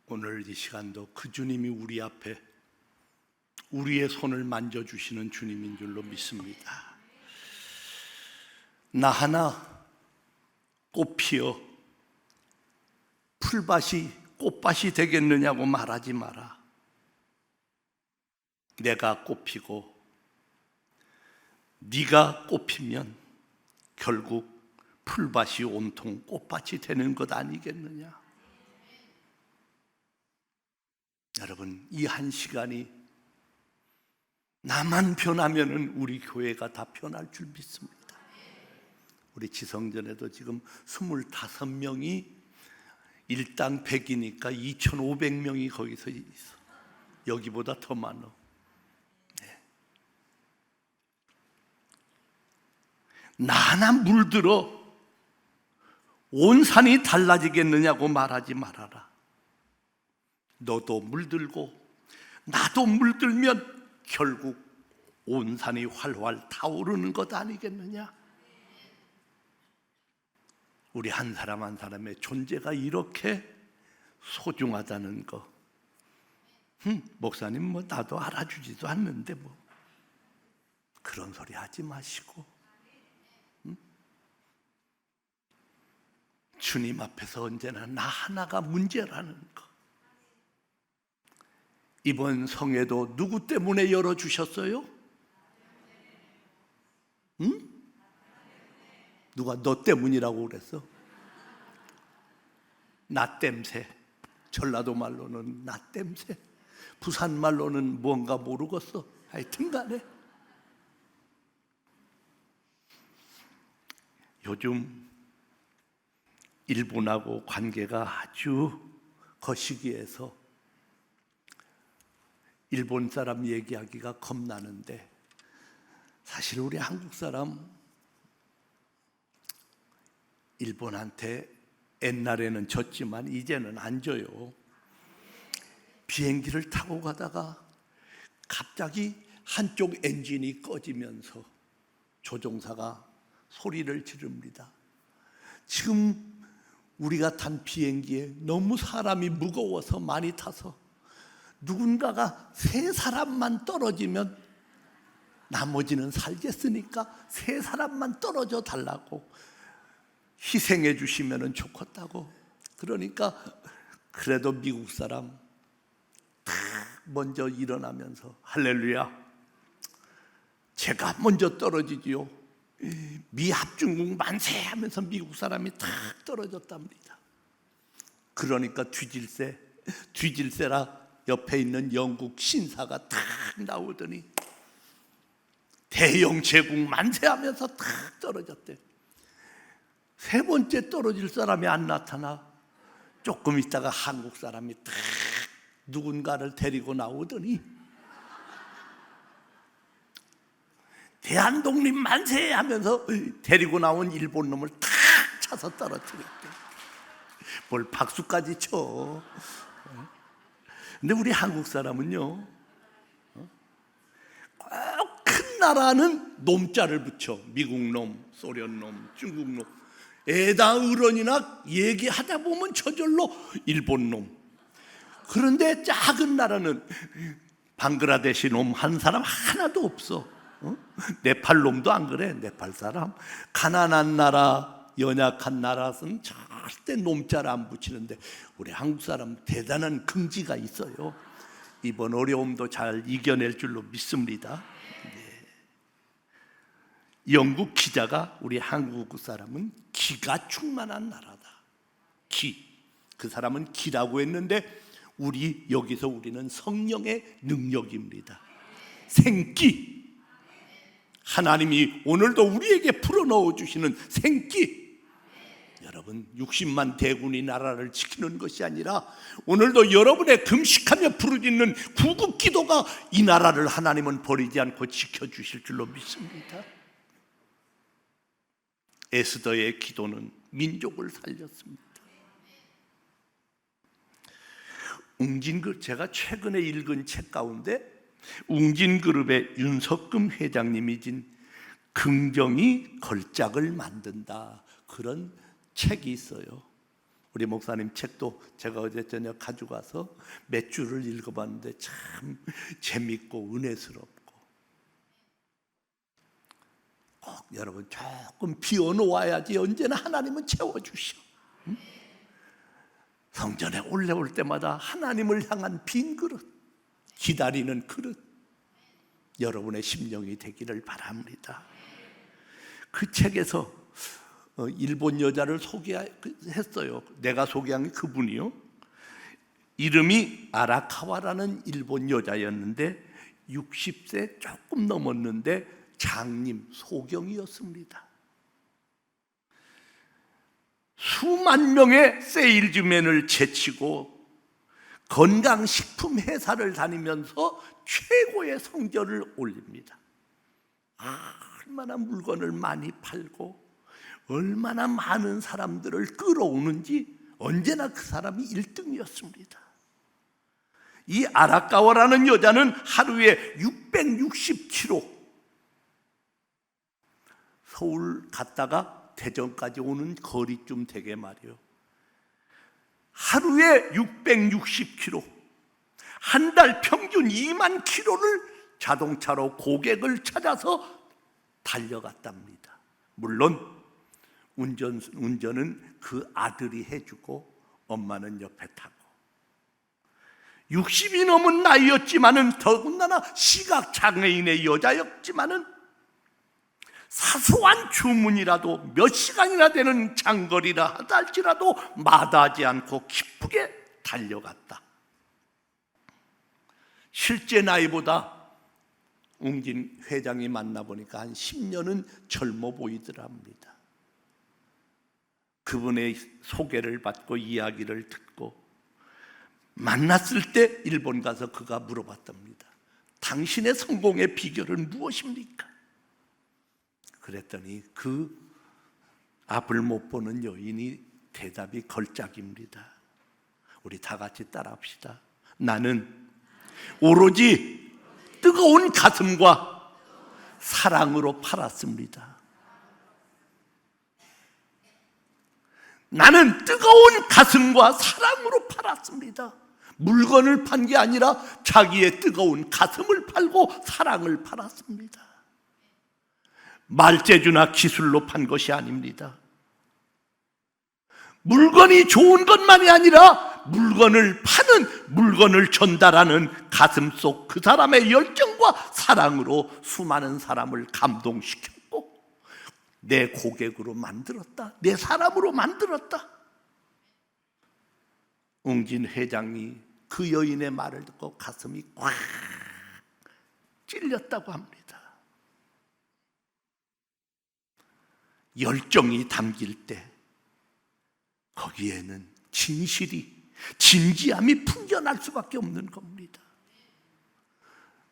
오늘 이 시간도 그 주님이 우리 앞에 우리의 손을 만져주시는 주님인 줄로 믿습니다. 나 하나 꽃 피어 풀밭이 꽃밭이 되겠느냐고 말하지 마라. 내가 꽃 피고 네가 꽃 피면 결국 풀밭이 온통 꽃밭이 되는 것 아니겠느냐. 여러분, 이 한 시간이 나만 변하면은 우리 교회가 다 변할 줄 믿습니다. 우리 지성전에도 지금 25명이 일당 100이니까 2,500명이 거기서 있어. 여기보다 더 많아. 나 하나 물들어 온 산이 달라지겠느냐고 말하지 말아라. 너도 물들고 나도 물들면 결국 온 산이 활활 타오르는 것 아니겠느냐. 우리 한 사람 한 사람의 존재가 이렇게 소중하다는 거. 목사님 뭐 나도 알아주지도 않는데 뭐 그런 소리 하지 마시고 주님 앞에서 언제나 나 하나가 문제라는 거. 이번 성회도 누구 때문에 열어주셨어요? 응? 누가 너 때문이라고 그랬어? 나 땜새. 전라도 말로는 나 땜새. 부산 말로는 뭔가 모르겠어. 하여튼 간에 요즘 일본하고 관계가 아주 거시기해서 일본 사람 얘기하기가 겁나는데 사실 우리 한국 사람 일본한테 옛날에는 졌지만 이제는 안 져요. 비행기를 타고 가다가 갑자기 한쪽 엔진이 꺼지면서 조종사가 소리를 지릅니다. 지금 우리가 탄 비행기에 너무 사람이 무거워서 많이 타서 누군가가 3사람만 떨어지면 나머지는 살겠으니까 3사람만 떨어져 달라고 희생해 주시면 좋겠다고. 그러니까 그래도 미국 사람 다 먼저 일어나면서 할렐루야, 제가 먼저 떨어지지요. 미합중국 만세 하면서 미국 사람이 탁 떨어졌답니다. 그러니까 뒤질세라 옆에 있는 영국 신사가 탁 나오더니 대영 제국 만세 하면서 탁 떨어졌대. 3번째 떨어질 사람이 안 나타나. 조금 있다가 한국 사람이 탁 누군가를 데리고 나오더니 대한독립 만세 하면서 데리고 나온 일본 놈을 탁 차서 떨어뜨렸대. 뭘 박수까지 쳐. 근데 우리 한국 사람은요, 꼭 큰 나라는 놈자를 붙여. 미국 놈, 소련 놈, 중국 놈. 에다 어른이나 얘기하다 보면 저절로 일본 놈. 그런데 작은 나라는 방글라데시 놈 한 사람 하나도 없어. 네팔 놈도 안 그래. 네팔 사람. 가난한 나라, 연약한 나라는 절대 놈자를 안 붙이는데 우리 한국 사람 대단한 긍지가 있어요. 이번 어려움도 잘 이겨낼 줄로 믿습니다. 영국 기자가 우리 한국 사람은 기가 충만한 나라다. 기. 그 사람은 기라고 했는데 여기서 우리는 성령의 능력입니다. 생기. 하나님이 오늘도 우리에게 풀어넣어 주시는 생기. 여러분, 60만 대군이 나라를 지키는 것이 아니라 오늘도 여러분의 금식하며 부르짖는 구급 기도가 이 나라를 하나님은 버리지 않고 지켜주실 줄로 믿습니다. 에스더의 기도는 민족을 살렸습니다. 제가 최근에 읽은 책 가운데 웅진그룹의 윤석금 회장님이 진 긍정이 걸작을 만든다, 그런 책이 있어요. 우리 목사님 책도 제가 어제 저녁 가지고 와서 몇 줄을 읽어봤는데 참 재밌고 은혜스럽고, 꼭 여러분 조금 비워놓아야지 언제나 하나님은 채워주셔. 성전에 올라올 때마다 하나님을 향한 빈 그릇, 기다리는 그릇, 여러분의 심령이 되기를 바랍니다. 그 책에서 일본 여자를 소개했어요. 내가 소개한 게 그분이요. 이름이 아라카와라는 일본 여자였는데 60세 조금 넘었는데 장님 소경이었습니다. 수만 명의 세일즈맨을 제치고 건강식품 회사를 다니면서 최고의 성적을 올립니다. 얼마나 물건을 많이 팔고 얼마나 많은 사람들을 끌어오는지 언제나 그 사람이 1등이었습니다. 이 아라카와라는 여자는 하루에 660km 서울 갔다가 대전까지 오는 거리쯤 되게 말이요. 하루에 660km, 한 달 평균 2만 km를 자동차로 고객을 찾아서 달려갔답니다. 물론 운전은 그 아들이 해주고 엄마는 옆에 타고, 60이 넘은 나이였지만은 더군다나 시각장애인의 여자였지만은 사소한 주문이라도 몇 시간이나 되는 장거리라 하다 할지라도 마다하지 않고 기쁘게 달려갔다. 실제 나이보다 웅진 회장이 만나보니까 한 10년은 젊어 보이더랍니다. 그분의 소개를 받고 이야기를 듣고 만났을 때 일본 가서 그가 물어봤답니다. 당신의 성공의 비결은 무엇입니까? 그랬더니 그 앞을 못 보는 여인이 대답이 걸작입니다. 우리 다 같이 따라합시다. 나는 오로지 뜨거운 가슴과 사랑으로 팔았습니다. 나는 뜨거운 가슴과 사랑으로 팔았습니다. 물건을 판 게 아니라 자기의 뜨거운 가슴을 팔고 사랑을 팔았습니다. 말재주나 기술로 판 것이 아닙니다. 물건이 좋은 것만이 아니라 물건을 파는, 물건을 전달하는 가슴 속 그 사람의 열정과 사랑으로 수많은 사람을 감동시켰고 내 고객으로 만들었다. 내 사람으로 만들었다. 웅진 회장이 그 여인의 말을 듣고 가슴이 꽉 찔렸다고 합니다. 열정이 담길 때 거기에는 진실이, 진지함이 풍겨날 수밖에 없는 겁니다.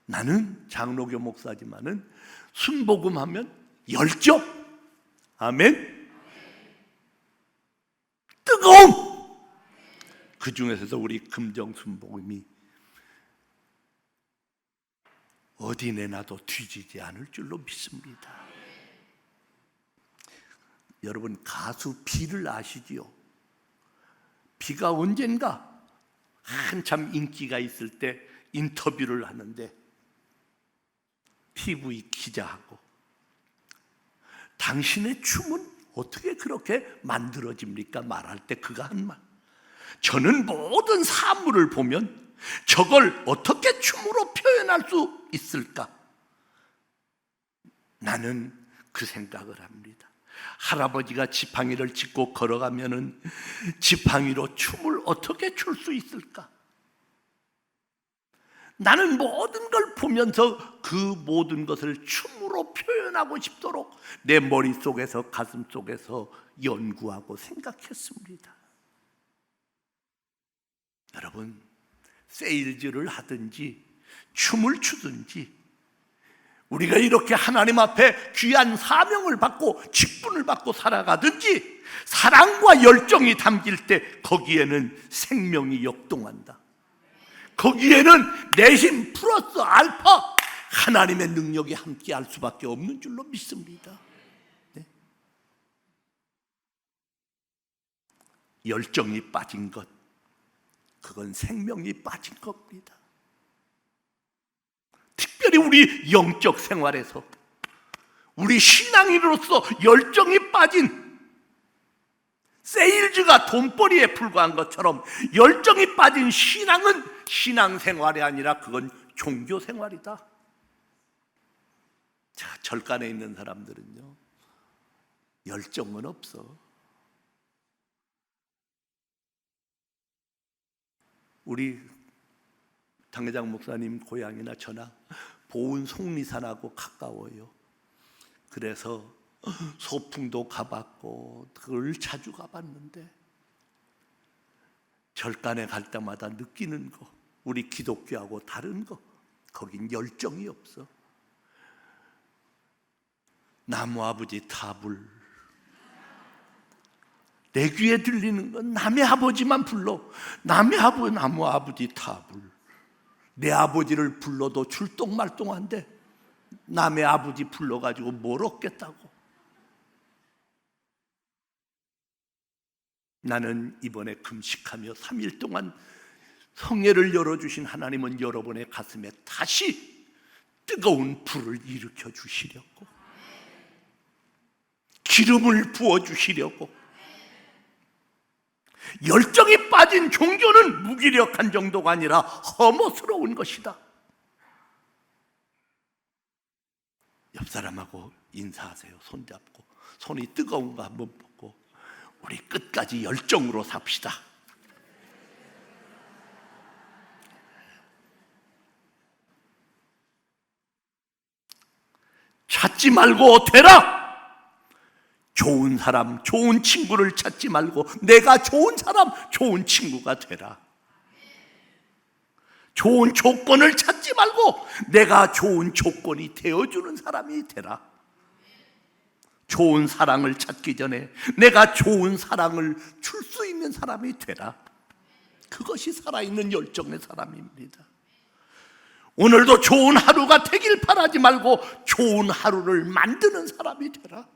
나는 장로교 목사지만은 순복음하면 열정, 아멘, 뜨거움, 그 중에서도 우리 금정 순복음이 어디 내놔도 뒤지지 않을 줄로 믿습니다. 여러분, 가수 비를 아시지요? 비가 언젠가 한참 인기가 있을 때 인터뷰를 하는데 TV 기자하고 당신의 춤은 어떻게 그렇게 만들어집니까? 말할 때 그가 한 말, 저는 모든 사물을 보면 저걸 어떻게 춤으로 표현할 수 있을까? 나는 그 생각을 합니다. 할아버지가 지팡이를 짚고 걸어가면은 지팡이로 춤을 어떻게 출 수 있을까? 나는 모든 걸 보면서 그 모든 것을 춤으로 표현하고 싶도록 내 머릿속에서, 가슴 속에서 연구하고 생각했습니다. 여러분, 세일즈를 하든지 춤을 추든지 우리가 이렇게 하나님 앞에 귀한 사명을 받고 직분을 받고 살아가든지 사랑과 열정이 담길 때 거기에는 생명이 역동한다. 거기에는 내 힘 플러스 알파 하나님의 능력이 함께할 수밖에 없는 줄로 믿습니다. 네? 열정이 빠진 것, 그건 생명이 빠진 겁니다. 특별히 우리 영적 생활에서, 우리 신앙인으로서 열정이 빠진, 세일즈가 돈벌이에 불과한 것처럼 열정이 빠진 신앙은 신앙생활이 아니라 그건 종교생활이다. 자, 절간에 있는 사람들은요, 열정은 없어. 우리 당회장 목사님 고향이나 저나 보은 속리산하고 가까워요. 그래서 소풍도 가봤고 그걸 자주 가봤는데, 절간에 갈 때마다 느끼는 거, 우리 기독교하고 다른 거, 거긴 열정이 없어. 나무 아버지 타불, 내 귀에 들리는 건 남의 아버지만 불러. 남의 나무 아버지 타불. 내 아버지를 불러도 출동말동한데 남의 아버지 불러가지고 뭘 얻겠다고. 나는 이번에 금식하며 3일 동안 성회를 열어주신 하나님은 여러분의 가슴에 다시 뜨거운 불을 일으켜 주시려고, 기름을 부어주시려고. 열정이 빠진 종교는 무기력한 정도가 아니라 혐오스러운 것이다. 옆 사람하고 인사하세요. 손잡고 손이 뜨거운가 한번 보고, 우리 끝까지 열정으로 삽시다. 찾지 말고 되라. 좋은 사람, 좋은 친구를 찾지 말고 내가 좋은 사람, 좋은 친구가 되라. 좋은 조건을 찾지 말고 내가 좋은 조건이 되어주는 사람이 되라. 좋은 사랑을 찾기 전에 내가 좋은 사랑을 줄 수 있는 사람이 되라. 그것이 살아있는 열정의 사람입니다. 오늘도 좋은 하루가 되길 바라지 말고 좋은 하루를 만드는 사람이 되라.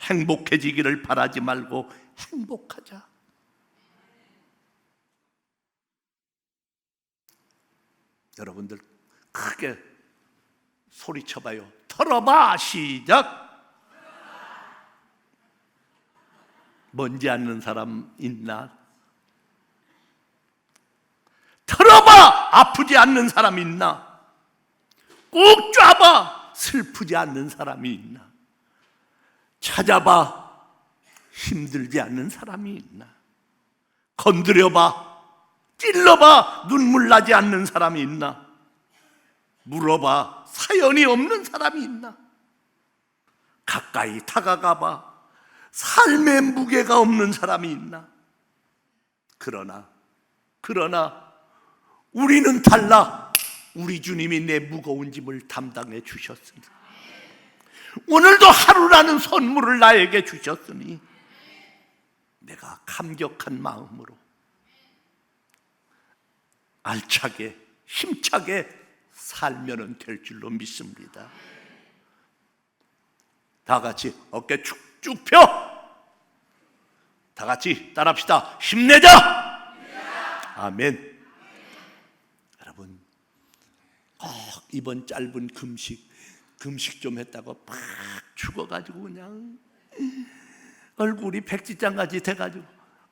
행복해지기를 바라지 말고 행복하자. 여러분들 크게 소리쳐봐요. 털어봐. 시작. 먼지 않는 사람 있나? 털어봐. 아프지 않는 사람 있나? 꼭 쫙봐. 슬프지 않는 사람이 있나? 찾아봐. 힘들지 않는 사람이 있나? 건드려봐. 찔러봐. 눈물 나지 않는 사람이 있나? 물어봐. 사연이 없는 사람이 있나? 가까이 다가가봐. 삶의 무게가 없는 사람이 있나? 그러나 우리는 달라. 우리 주님이 내 무거운 짐을 담당해 주셨으니, 오늘도 하루라는 선물을 나에게 주셨으니 내가 감격한 마음으로 알차게 힘차게 살면 될 줄로 믿습니다. 다 같이 어깨 축쭉 펴. 다 같이 따라합시다. 힘내자. 아멘. 여러분, 꼭 이번 짧은 금식 좀 했다고 팍 죽어가지고 그냥 얼굴이 백지장같이 돼가지고,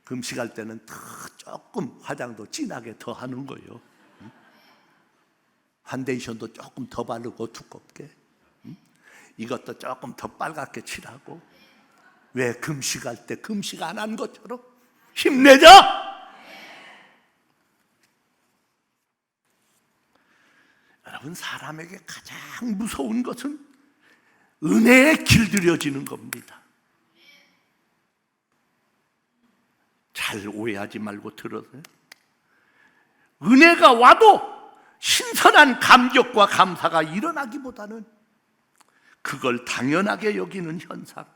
금식할 때는 더 조금 화장도 진하게 더 하는 거예요. 판데이션도 조금 더 바르고 두껍게, 이것도 조금 더 빨갛게 칠하고. 왜? 금식할 때 금식 안 한 것처럼. 힘내자. 여러분, 사람에게 가장 무서운 것은 은혜에 길들여지는 겁니다. 잘 오해하지 말고 들으세요. 은혜가 와도 신선한 감격과 감사가 일어나기보다는 그걸 당연하게 여기는 현상,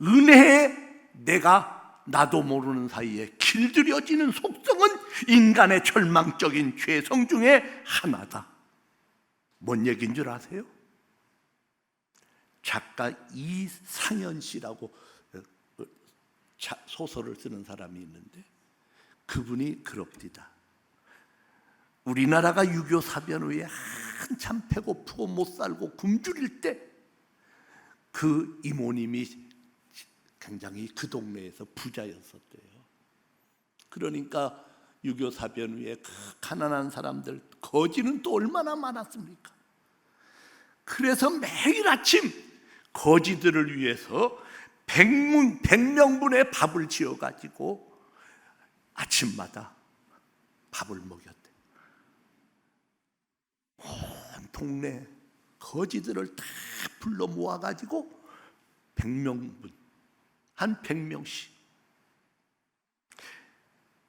은혜에 내가 나도 모르는 사이에 길들여지는 속성은 인간의 절망적인 죄성 중에 하나다. 뭔 얘기인 줄 아세요? 작가 이상현 씨라고 소설을 쓰는 사람이 있는데 그분이 그럽디다. 우리나라가 6.25 사변 후에 한참 배고프고 못 살고 굶주릴 때 그 이모님이 굉장히 그 동네에서 부자였었대요. 그러니까 6.25 사변 후에 그 가난한 사람들, 거지는 또 얼마나 많았습니까? 그래서 매일 아침 거지들을 위해서 100명분의 밥을 지어가지고 아침마다 밥을 먹였대. 온 동네 거지들을 다 불러 모아가지고 100명분, 한 100명씩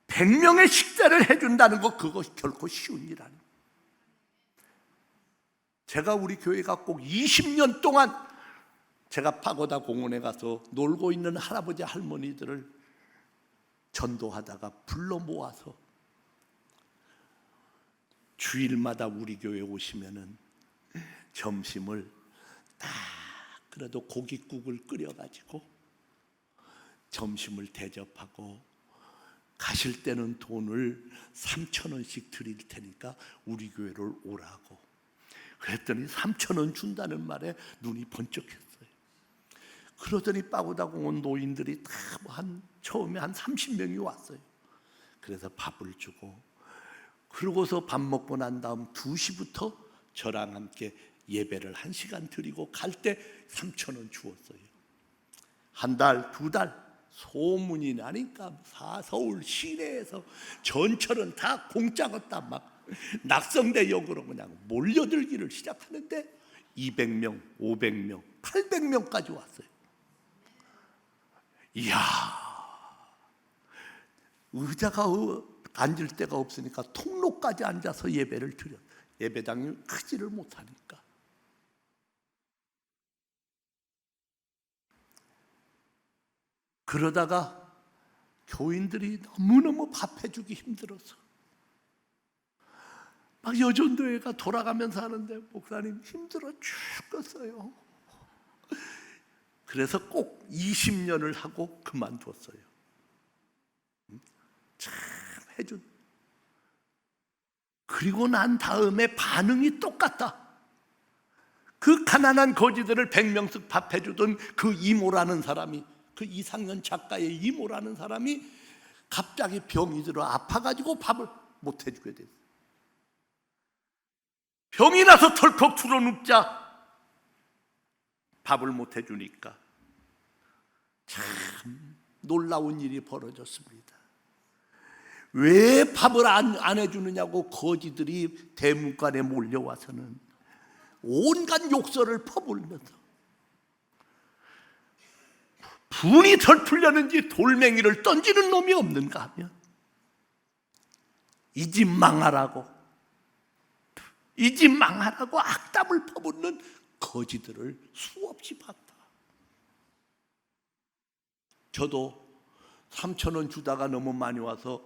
100명의 식사를 해준다는 거, 그거 결코 쉬운 일 아니에요. 제가 우리 교회가 꼭 20년 동안 제가 파고다 공원에 가서 놀고 있는 할아버지 할머니들을 전도하다가 불러 모아서 주일마다 우리 교회 오시면은 점심을 딱 그래도 고깃국을 끓여가지고 점심을 대접하고, 가실 때는 돈을 3,000원씩 드릴 테니까 우리 교회를 오라고. 그랬더니 3,000원 준다는 말에 눈이 번쩍했어요. 그러더니 빠고다 공원 노인들이 다 처음에 한 30명이 왔어요. 그래서 밥을 주고, 그러고서 밥 먹고 난 다음 2시부터 저랑 함께 예배를 1시간 드리고 갈 때 3,000원 주었어요. 한 달, 2달 소문이 나니까 서울 시내에서 전철은 다 공짜였다. 막 낙성대역으로 그냥 몰려들기를 시작하는데 200명, 500명, 800명까지 왔어요. 이야, 의자가 앉을 데가 없으니까 통로까지 앉아서 예배를 드려. 예배당이 크지를 못하니까. 그러다가 교인들이 너무너무 밥해주기 힘들어서 막 여전도회가 돌아가면서 하는데, 목사님 힘들어 죽겠어요. 그래서 꼭 20년을 하고 그만뒀어요. 참 해준. 그리고 난 다음에 반응이 똑같다. 그 가난한 거지들을 100명씩 밥해주던 그 이모라는 사람이, 그 이상현 작가의 이모라는 사람이 갑자기 병이 들어 아파가지고 밥을 못 해주게 됐어요. 병이 나서 털컥 풀어눕자 밥을 못 해주니까 참 놀라운 일이 벌어졌습니다. 왜 밥을 안 해주느냐고 거지들이 대문간에 몰려와서는 온갖 욕설을 퍼부으면서 분이 덜 풀렸는지 돌멩이를 던지는 놈이 없는가 하면 이 집 망하라고, 이 집 망하라고 악담을 퍼붓는 거지들을 수없이 봤다. 저도 3,000원 주다가 너무 많이 와서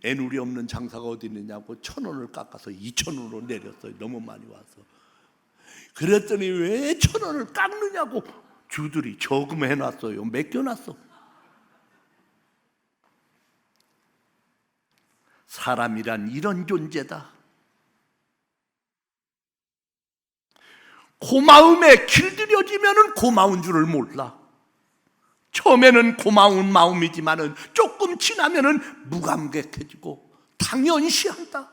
애누리 없는 장사가 어디 있느냐고 1,000원을 깎아서 2,000원으로 내렸어요. 너무 많이 와서. 그랬더니 왜 1,000원을 깎느냐고 주들이 저금해놨어요. 맡겨놨어. 사람이란 이런 존재다. 고마움에 길들여지면 고마운 줄을 몰라. 처음에는 고마운 마음이지만은 조금 지나면은 무감각해지고 당연시한다.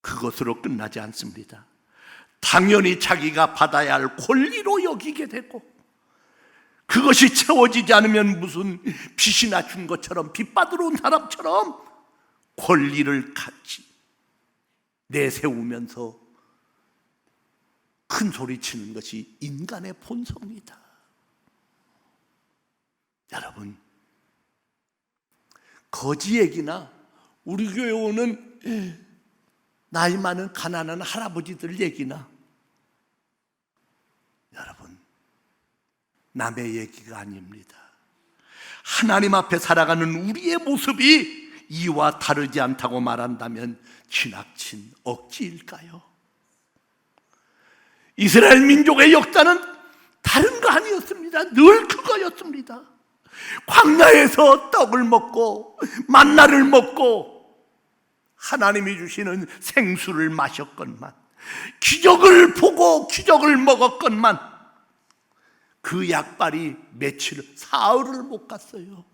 그것으로 끝나지 않습니다. 당연히 자기가 받아야 할 권리로 여기게 되고, 그것이 채워지지 않으면 무슨 빚이나 준 것처럼, 빚 받으러 온 사람처럼 권리를 같이 내세우면서 큰 소리 치는 것이 인간의 본성이다. 여러분, 거지 얘기나 우리 교회 오는 나이 많은 가난한 할아버지들 얘기나, 여러분, 남의 얘기가 아닙니다. 하나님 앞에 살아가는 우리의 모습이 이와 다르지 않다고 말한다면 지나친 억지일까요? 이스라엘 민족의 역사는 다른 거 아니었어요. 그거였습니다. 늘 그거였습니다. 광야에서 떡을 먹고 만나를 먹고 하나님이 주시는 생수를 마셨건만, 기적을 보고 기적을 먹었건만 그 약발이 며칠, 사흘을 못 갔어요.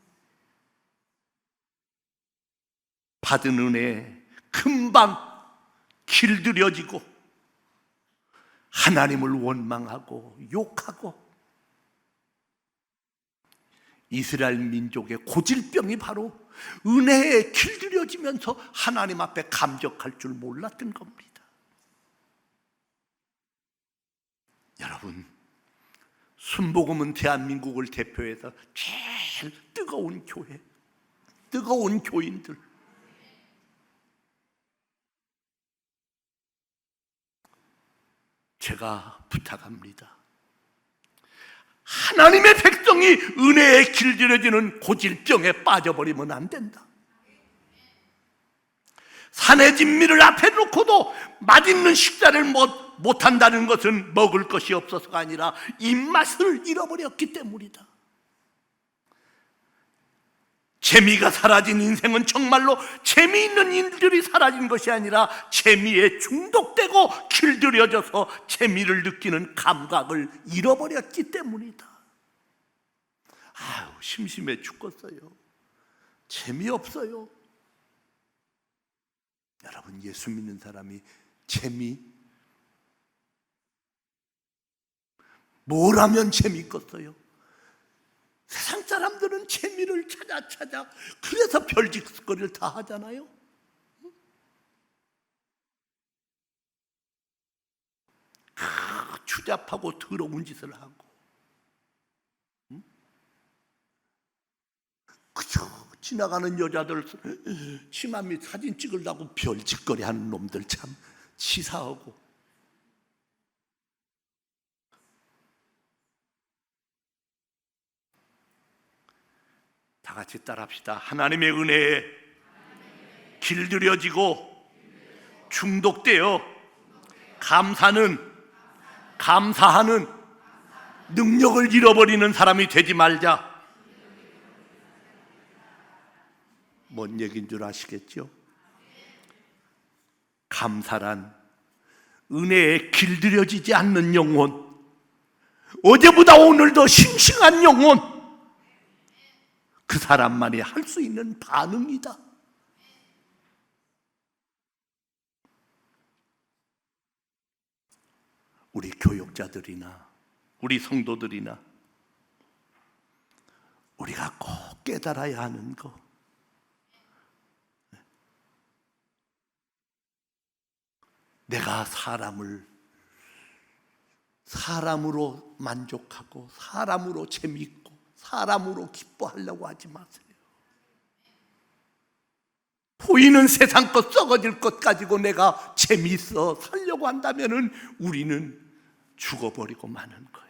받은 은혜 금방 길들여지고 하나님을 원망하고 욕하고, 이스라엘 민족의 고질병이 바로 은혜에 길들여지면서 하나님 앞에 감격할 줄 몰랐던 겁니다. 여러분, 순복음은 대한민국을 대표해서 제일 뜨거운 교회, 뜨거운 교인들, 제가 부탁합니다. 하나님의 백성이 은혜에 길들여지는 고질병에 빠져버리면 안 된다. 산의 진미를 앞에 놓고도 맛있는 식사를 못한다는 것은 먹을 것이 없어서가 아니라 입맛을 잃어버렸기 때문이다. 재미가 사라진 인생은 정말로 재미있는 일들이 사라진 것이 아니라 재미에 중독되고 길들여져서 재미를 느끼는 감각을 잃어버렸기 때문이다. 아유, 심심해 죽겠어요. 재미없어요. 여러분, 예수 믿는 사람이 뭘 하면 재미있겠어요? 세상 사람들은 재미를 찾아 그래서 별짓거리를 다 하잖아요. 추잡하고 더러운 짓을 하고, 그저 지나가는 여자들 치마 밑 사진 찍으려고 별짓거리 하는 놈들 참 치사하고. 다 같이 따라합시다. 하나님의 은혜에 길들여지고 중독되어 감사하는 능력을 잃어버리는 사람이 되지 말자. 뭔 얘기인 줄 아시겠죠? 감사란 은혜에 길들여지지 않는 영혼, 어제보다 오늘 더 싱싱한 영혼, 그 사람만이 할 수 있는 반응이다. 우리 교육자들이나 우리 성도들이나 우리가 꼭 깨달아야 하는 거, 내가 사람으로 만족하고 사람으로 재미있고 사람으로 기뻐하려고 하지 마세요. 보이는 세상 것, 썩어질 것 가지고 내가 재미있어 살려고 한다면 우리는 죽어버리고 마는 거예요.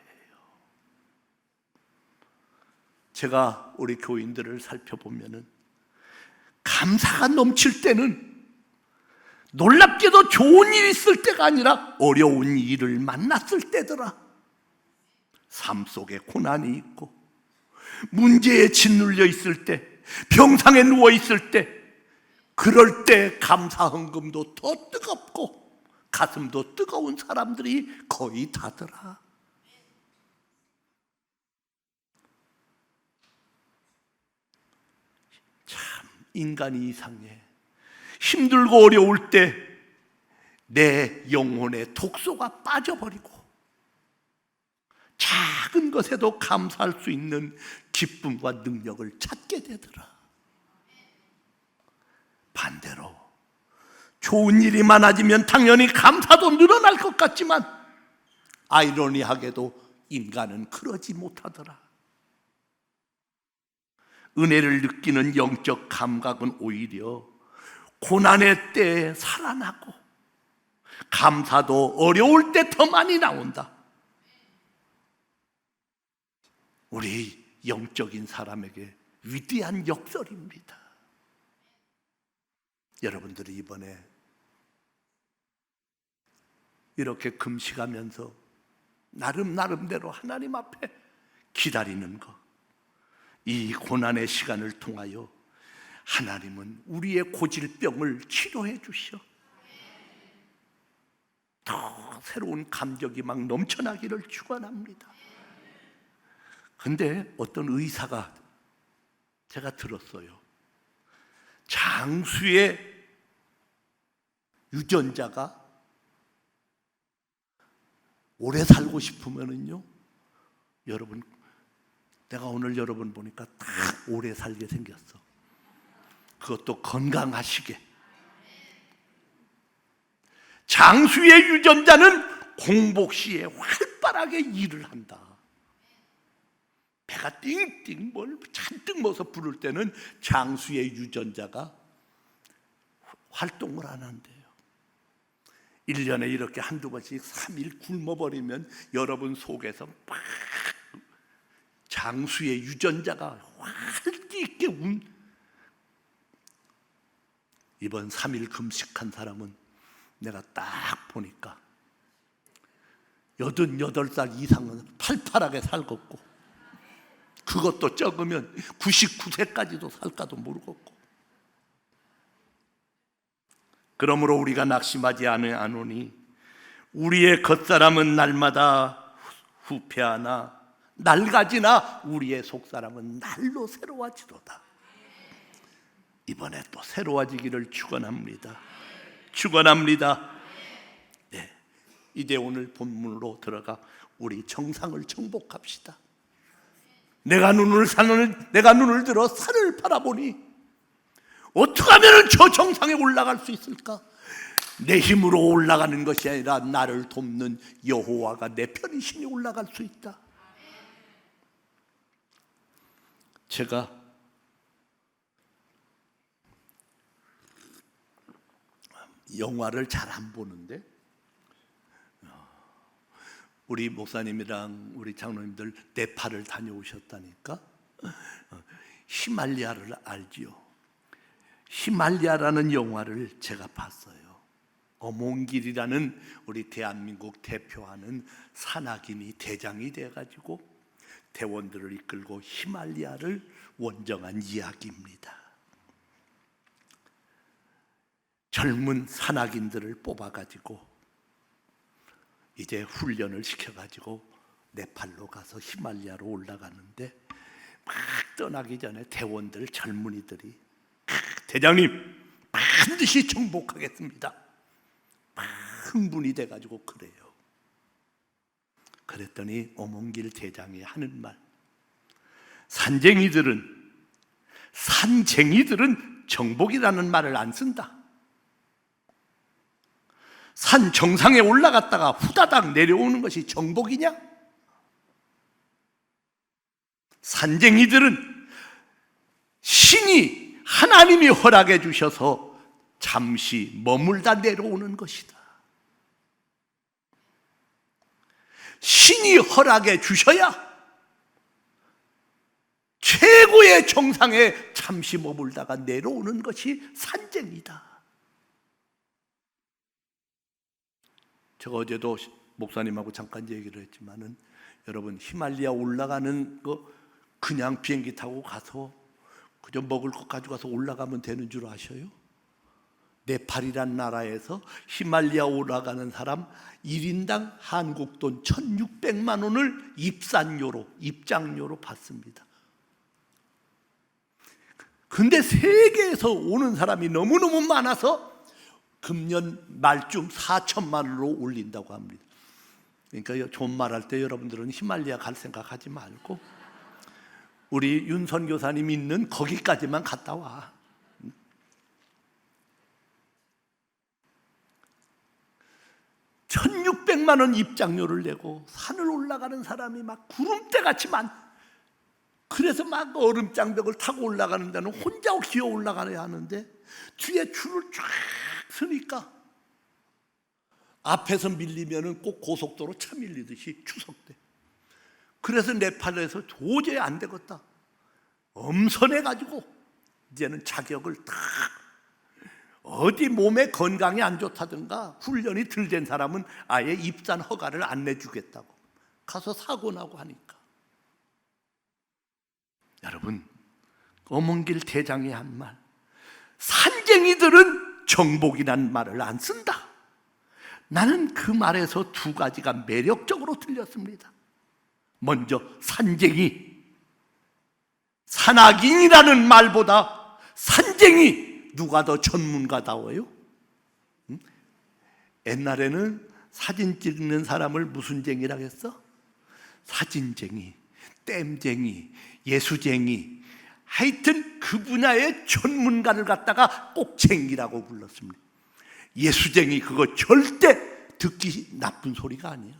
제가 우리 교인들을 살펴보면 감사가 넘칠 때는 놀랍게도 좋은 일이 있을 때가 아니라 어려운 일을 만났을 때더라. 삶 속에 고난이 있고 문제에 짓눌려 있을 때, 병상에 누워 있을 때, 그럴 때 감사 헌금도 더 뜨겁고 가슴도 뜨거운 사람들이 거의 다더라. 참 인간이 이상해. 힘들고 어려울 때 내 영혼의 독소가 빠져버리고 작은 것에도 감사할 수 있는 기쁨과 능력을 찾게 되더라. 반대로 좋은 일이 많아지면 당연히 감사도 늘어날 것 같지만 아이러니하게도 인간은 그러지 못하더라. 은혜를 느끼는 영적 감각은 오히려 고난의 때에 살아나고 감사도 어려울 때 더 많이 나온다. 우리 영적인 사람에게 위대한 역설입니다. 여러분들이 이번에 이렇게 금식하면서 나름대로 하나님 앞에 기다리는 것, 이 고난의 시간을 통하여 하나님은 우리의 고질병을 치료해 주셔. 더 새로운 감격이 막 넘쳐나기를 축원합니다. 근데 어떤 의사가 제가 들었어요. 장수의 유전자가 오래 살고 싶으면은요, 여러분, 내가 오늘 여러분 보니까 다 오래 살게 생겼어. 그것도 건강하시게. 장수의 유전자는 공복 시에 활발하게 일을 한다. 배가 띵띵 뭘 잔뜩 먹어서 부를 때는 장수의 유전자가 활동을 안 한대요. 1년에 이렇게 한두 번씩 3일 굶어버리면 여러분 속에서 막 장수의 유전자가 활기 있게 이번 3일 금식한 사람은 내가 딱 보니까 88살 이상은 팔팔하게 살겠고, 그것도 적으면 99세까지도 살까도 모르겠고. 그러므로 우리가 낙심하지 않으니 우리의 겉사람은 날마다 후패하나 낡아지나 우리의 속사람은 날로 새로워지도다. 이번에 또 새로워지기를 축원합니다. 축원합니다. 네, 이제 오늘 본문으로 들어가 우리 정상을 정복합시다. 내가 눈을 들어 산을 바라보니 어떻게 하면 저 정상에 올라갈 수 있을까? 내 힘으로 올라가는 것이 아니라 나를 돕는 여호와가 내 편이시니 올라갈 수 있다. 제가 영화를 잘 안 보는데 우리 목사님이랑 우리 장로님들 네팔을 다녀오셨다니까. 히말리아를 알지요. 히말리아라는 영화를 제가 봤어요. 어몽길이라는 우리 대한민국 대표하는 산악인이 대장이 돼가지고 대원들을 이끌고 히말리아를 원정한 이야기입니다. 젊은 산악인들을 뽑아가지고 이제 훈련을 시켜가지고 네팔로 가서 히말리아로 올라가는데, 막 떠나기 전에 대원들 젊은이들이 대장님 반드시 정복하겠습니다 막 흥분이 돼가지고 그래요. 그랬더니 어몽길 대장이 하는 말, 산쟁이들은 정복이라는 말을 안 쓴다. 산 정상에 올라갔다가 후다닥 내려오는 것이 정복이냐? 산쟁이들은 신이, 하나님이 허락해 주셔서 잠시 머물다 내려오는 것이다. 신이 허락해 주셔야 최고의 정상에 잠시 머물다가 내려오는 것이 산쟁이다. 제가 어제도 목사님하고 잠깐 얘기를 했지만은, 여러분, 히말리아 올라가는 거 그냥 비행기 타고 가서 그저 먹을 것 가져가서 올라가면 되는 줄 아셔요? 네팔이란 나라에서 히말리아 올라가는 사람 1인당 한국 돈 1600만 원을 입장료로 받습니다. 근데 세계에서 오는 사람이 너무너무 많아서 금년 말쯤 4천만 원으로 올린다고 합니다. 그러니까 좋은 말할 때 여러분들은 히말리아 갈 생각하지 말고 우리 윤 선교사님 있는 거기까지만 갔다 와. 1600만 원 입장료를 내고 산을 올라가는 사람이 막 구름대같이 그래서 막 얼음장벽을 타고 올라가는 데는 혼자 기어 올라가야 하는데 뒤에 줄을 쫙 서니까 앞에서 밀리면은 꼭 고속도로 차 밀리듯이 추석 때. 그래서 네팔에서 도저히 안 되겠다, 엄선해가지고 이제는 자격을 다, 어디 몸에 건강이 안 좋다든가 훈련이 덜 된 사람은 아예 입산 허가를 안 내주겠다고 가서 사고 나고 하니까 여러분, 어몽길 대장이 한 말, 산쟁이들은 정복이란 말을 안 쓴다. 나는 그 말에서 두 가지가 매력적으로 들렸습니다. 먼저 산쟁이, 산악인이라는 말보다 산쟁이, 누가 더 전문가다워요? 옛날에는 사진 찍는 사람을 무슨 쟁이라고 했어? 사진쟁이, 땜쟁이, 예수쟁이, 하여튼 그 분야의 전문가를 갖다가 꼭쟁이라고 불렀습니다. 예수쟁이, 그거 절대 듣기 나쁜 소리가 아니야.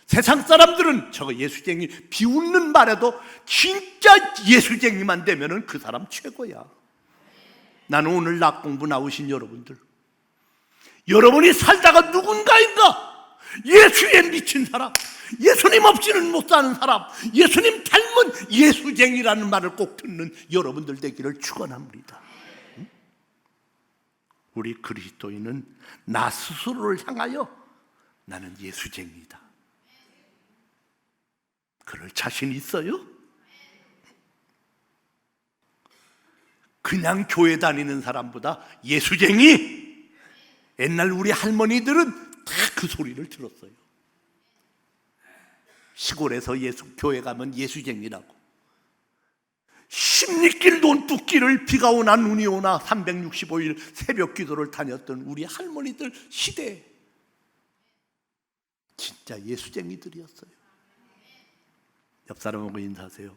세상 사람들은 저거 예수쟁이 비웃는 말에도 진짜 예수쟁이만 되면은 그 사람 최고야. 나는 오늘 낮 공부 나오신 여러분들, 여러분이 살다가 누군가인가 예수에 미친 사람, 예수님 없이는 못 사는 사람, 예수님 닮은 예수쟁이라는 말을 꼭 듣는 여러분들 되기를 축원합니다. 우리 그리스도인은 나 스스로를 향하여 나는 예수쟁이다, 그럴 자신 있어요? 그냥 교회 다니는 사람보다 예수쟁이, 옛날 우리 할머니들은 다 그 소리를 들었어요. 시골에서 교회 가면 예수쟁이라고. 십리길 논뚝길을 비가 오나 눈이 오나 365일 새벽 기도를 다녔던 우리 할머니들 시대에 진짜 예수쟁이들이었어요. 옆 사람하고 인사하세요.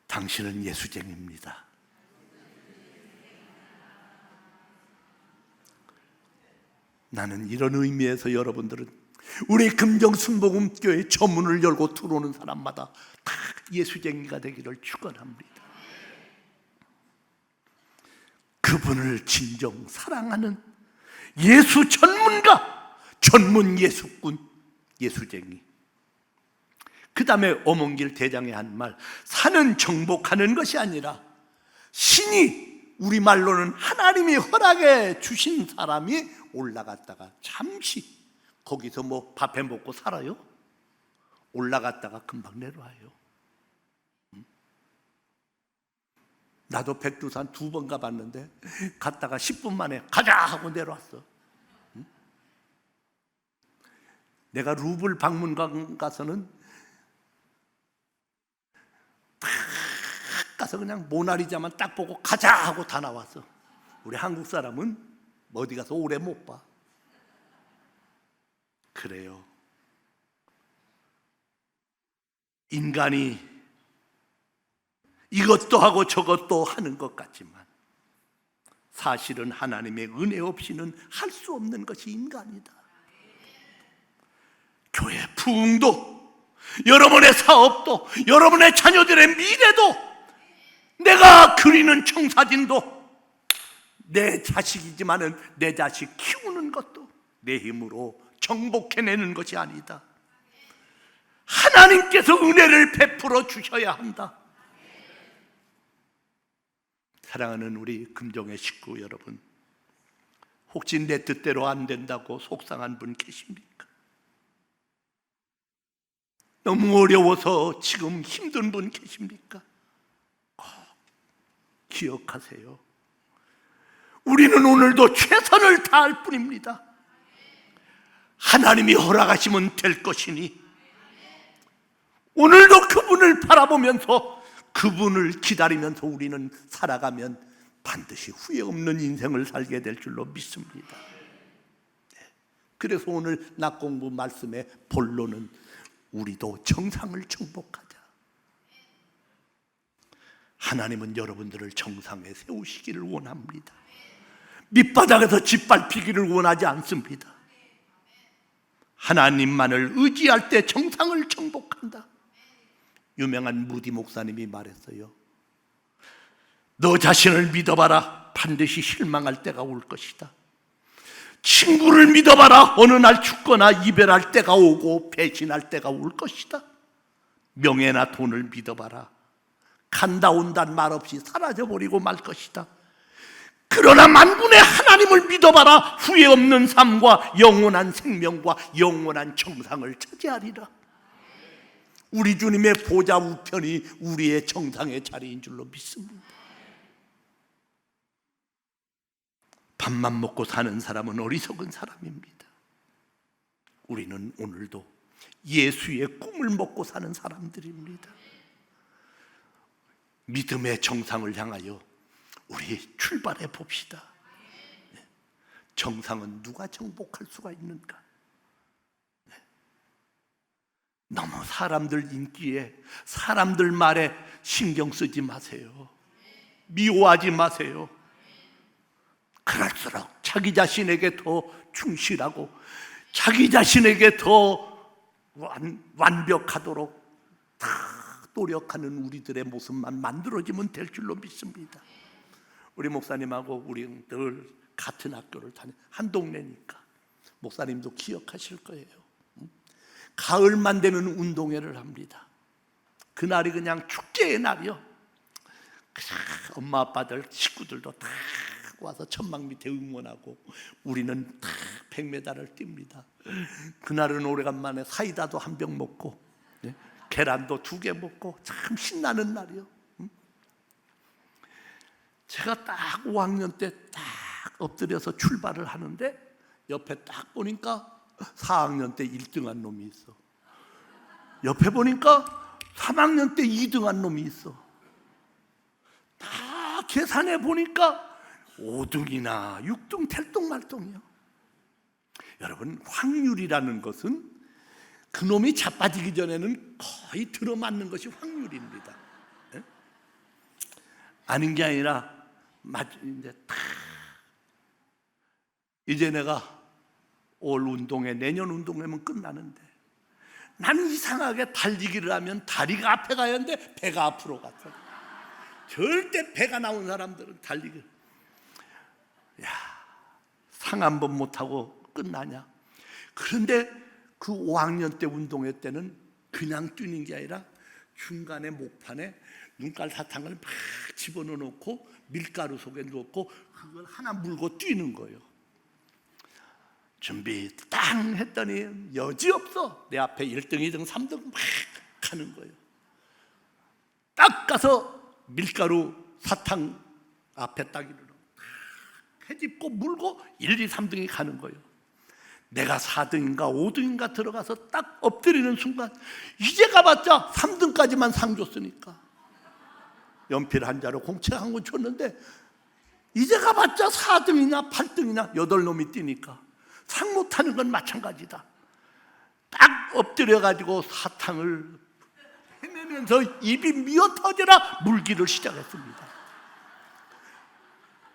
당신은 예수쟁이입니다. 나는 이런 의미에서 여러분들은 우리 금정순복음교회 전문을 열고 들어오는 사람마다 다 예수쟁이가 되기를 축원합니다. 그분을 진정 사랑하는 예수 전문가, 전문 예수꾼, 예수쟁이. 그 다음에 어몽길 대장이 한 말, 산은 정복하는 것이 아니라 신이, 우리말로는 하나님이 허락해 주신 사람이 올라갔다가 잠시 거기서 뭐 밥해 먹고 살아요? 올라갔다가 금방 내려와요. 나도 백두산 2번 가봤는데 갔다가 10분 만에 가자 하고 내려왔어. 내가 루블 박물관 가서는 딱 가서 그냥 모나리자만 딱 보고 가자 하고 다 나왔어. 우리 한국 사람은 어디 가서 오래 못 봐. 그래요. 인간이 이것도 하고 저것도 하는 것 같지만 사실은 하나님의 은혜 없이는 할 수 없는 것이 인간이다. 교회 부흥도, 여러분의 사업도, 여러분의 자녀들의 미래도, 내가 그리는 청사진도, 내 자식이지만은 내 자식 키우는 것도 내 힘으로 정복해내는 것이 아니다. 하나님께서 은혜를 베풀어 주셔야 한다. 사랑하는 우리 금종의 식구 여러분, 혹시 내 뜻대로 안 된다고 속상한 분 계십니까? 너무 어려워서 지금 힘든 분 계십니까? 기억하세요. 우리는 오늘도 최선을 다할 뿐입니다. 하나님이 허락하시면 될 것이니 오늘도 그분을 바라보면서 그분을 기다리면서 우리는 살아가면 반드시 후회 없는 인생을 살게 될 줄로 믿습니다. 그래서 오늘 낮 공부 말씀의 본론은 우리도 정상을 정복하자. 하나님은 여러분들을 정상에 세우시기를 원합니다. 밑바닥에서 짓밟히기를 원하지 않습니다. 하나님만을 의지할 때 정상을 정복한다. 유명한 무디 목사님이 말했어요. 너 자신을 믿어봐라. 반드시 실망할 때가 올 것이다. 친구를 믿어봐라. 어느 날 죽거나 이별할 때가 오고 배신할 때가 올 것이다. 명예나 돈을 믿어봐라. 간다 온다는 말 없이 사라져버리고 말 것이다. 그러나 만군의 하나님을 믿어봐라. 후회 없는 삶과 영원한 생명과 영원한 정상을 차지하리라. 우리 주님의 보좌 우편이 우리의 정상의 자리인 줄로 믿습니다. 밥만 먹고 사는 사람은 어리석은 사람입니다. 우리는 오늘도 예수의 꿈을 먹고 사는 사람들입니다. 믿음의 정상을 향하여 우리 출발해 봅시다. 정상은 누가 정복할 수가 있는가? 너무 사람들 인기에, 사람들 말에 신경 쓰지 마세요. 미워하지 마세요. 그럴수록 자기 자신에게 더 충실하고 자기 자신에게 더 완벽하도록 다 노력하는 우리들의 모습만 만들어지면 될 줄로 믿습니다. 우리 목사님하고 우리 늘 같은 학교를 다니, 한 동네니까 목사님도 기억하실 거예요. 가을만 되면 운동회를 합니다. 그날이 그냥 축제의 날이요. 엄마 아빠들 식구들도 다 와서 천막 밑에 응원하고 우리는 다 100m를 뜁니다. 그날은 오래간만에 사이다도 한 병 먹고 계란도 2개 먹고 참 신나는 날이요. 제가 딱 5학년 때 딱 엎드려서 출발을 하는데 옆에 딱 보니까 4학년 때 1등한 놈이 있어. 옆에 보니까 3학년 때 2등한 놈이 있어. 다 계산해 보니까 5등이나 6등 텔똥말똥이요. 여러분, 확률이라는 것은 그놈이 자빠지기 전에는 거의 들어맞는 것이 확률입니다. 네? 아닌 게 아니라 이제 내가 올 운동회, 내년 운동회면 끝나는데 나는 이상하게 달리기를 하면 다리가 앞에 가야 하는데 배가 앞으로 갔어. 절대 배가 나온 사람들은 달리기, 상 한 번 못하고 끝나냐. 그런데 그 5학년 때 운동회 때는 그냥 뛰는 게 아니라 중간에 목판에 눈깔 사탕을 막 집어넣어 놓고 밀가루 속에 넣고 그걸 하나 물고 뛰는 거예요. 준비 땅 했더니 여지없어 내 앞에 1등, 2등, 3등 막 가는 거예요. 딱 가서 밀가루 사탕 앞에 딱 이르러 해집고 물고 1, 2, 3등이 가는 거예요. 내가 4등인가 5등인가 들어가서 딱 엎드리는 순간 이제 가봤자 3등까지만 상 줬으니까 연필 한 자로 공책 한 권 줬는데 이제 가봤자 4등이나 8등이나 8놈이 뛰니까 상 못하는 건 마찬가지다. 딱 엎드려가지고 사탕을 헤매면서 입이 미어 터져라 물기를 시작했습니다.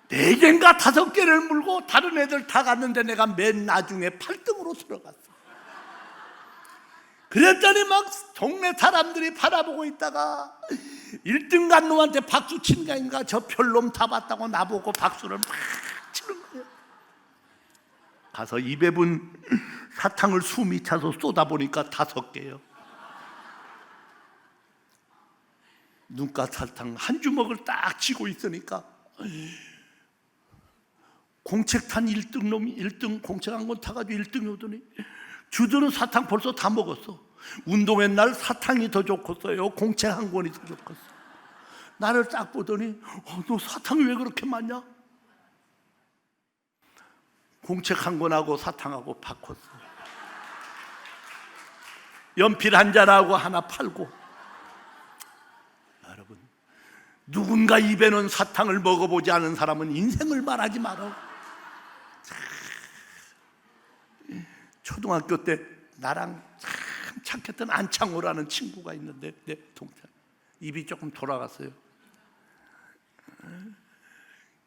4개인가 5개를 물고 다른 애들 다 갔는데 내가 맨 나중에 8등으로 들어갔어. 그랬더니 막 동네 사람들이 바라보고 있다가 1등 간 놈한테 박수 치는 게 아닌가, 저 별놈 다 봤다고 나보고 박수를 막 치는 거예요. 가서 입에 분 사탕을 숨이 차서 쏟아보니까 5개요. 눈가 사탕 한 주먹을 딱 쥐고 있으니까 공책탄 1등 놈이 1등 공책 한 권 타가지고 1등이 오더니 주드는 사탕 벌써 다 먹었어. 운동회 날 사탕이 더 좋겠어요, 공책 한 권이 더 좋겠어. 나를 딱 보더니 너 사탕이 왜 그렇게 많냐? 공책 한 권하고 사탕하고 바꿨어. 연필 한 자라고 하나 팔고. 여러분, 누군가 입에 넣은 사탕을 먹어보지 않은 사람은 인생을 말하지 말아. 초등학교 때 나랑 참 착했던 안창호라는 친구가 있는데 내 동생, 입이 조금 돌아갔어요.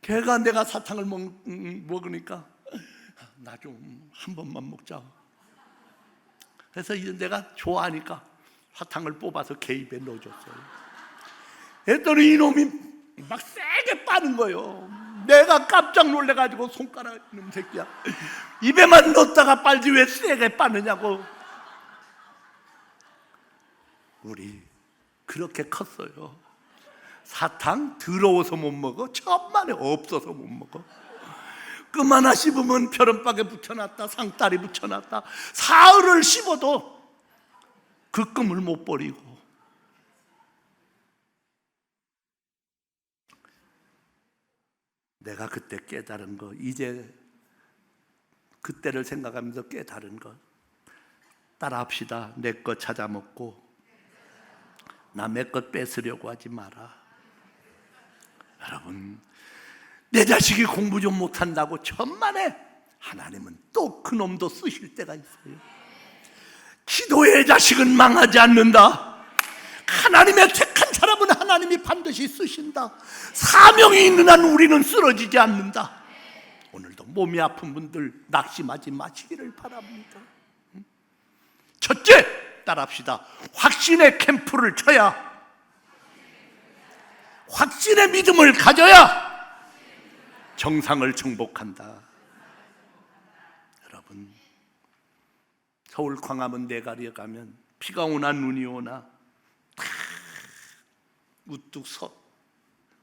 걔가 내가 사탕을 먹으니까 나 좀 한 번만 먹자. 그래서 이제 내가 좋아하니까 사탕을 뽑아서 걔 입에 넣어줬어요. 했더니 이놈이 막 세게 빠는 거예요. 내가 깜짝 놀래가지고 손가락 이놈 새끼야, 입에만 넣었다가 빨지 왜 세게 빠느냐고. 우리 그렇게 컸어요. 사탕 더러워서 못 먹어, 천만에 없어서 못 먹어. 끔 하나 씹으면 벼른박에 붙여놨다, 상다리 붙여놨다, 사흘을 씹어도 그 꿈을 못 버리고 내가 그때 깨달은 거, 이제 그때를 생각하면서 깨달은 거, 따라합시다. 내 것 찾아 먹고 남의 것 뺏으려고 하지 마라. 여러분, 내 자식이 공부 좀 못한다고 천만에 하나님은 또 그 놈도 쓰실 때가 있어요. 기도의 자식은 망하지 않는다. 하나님의 택한 사람은 하나님이 반드시 쓰신다. 사명이 있는 한 우리는 쓰러지지 않는다. 오늘도 몸이 아픈 분들 낙심하지 마시기를 바랍니다. 첫째, 따라합시다. 확신의 캠프를 쳐야, 확신의 믿음을 가져야 정상을 정복한다. 여러분, 서울 광화문 내가리에 가면 비가 오나 눈이 오나 다 우뚝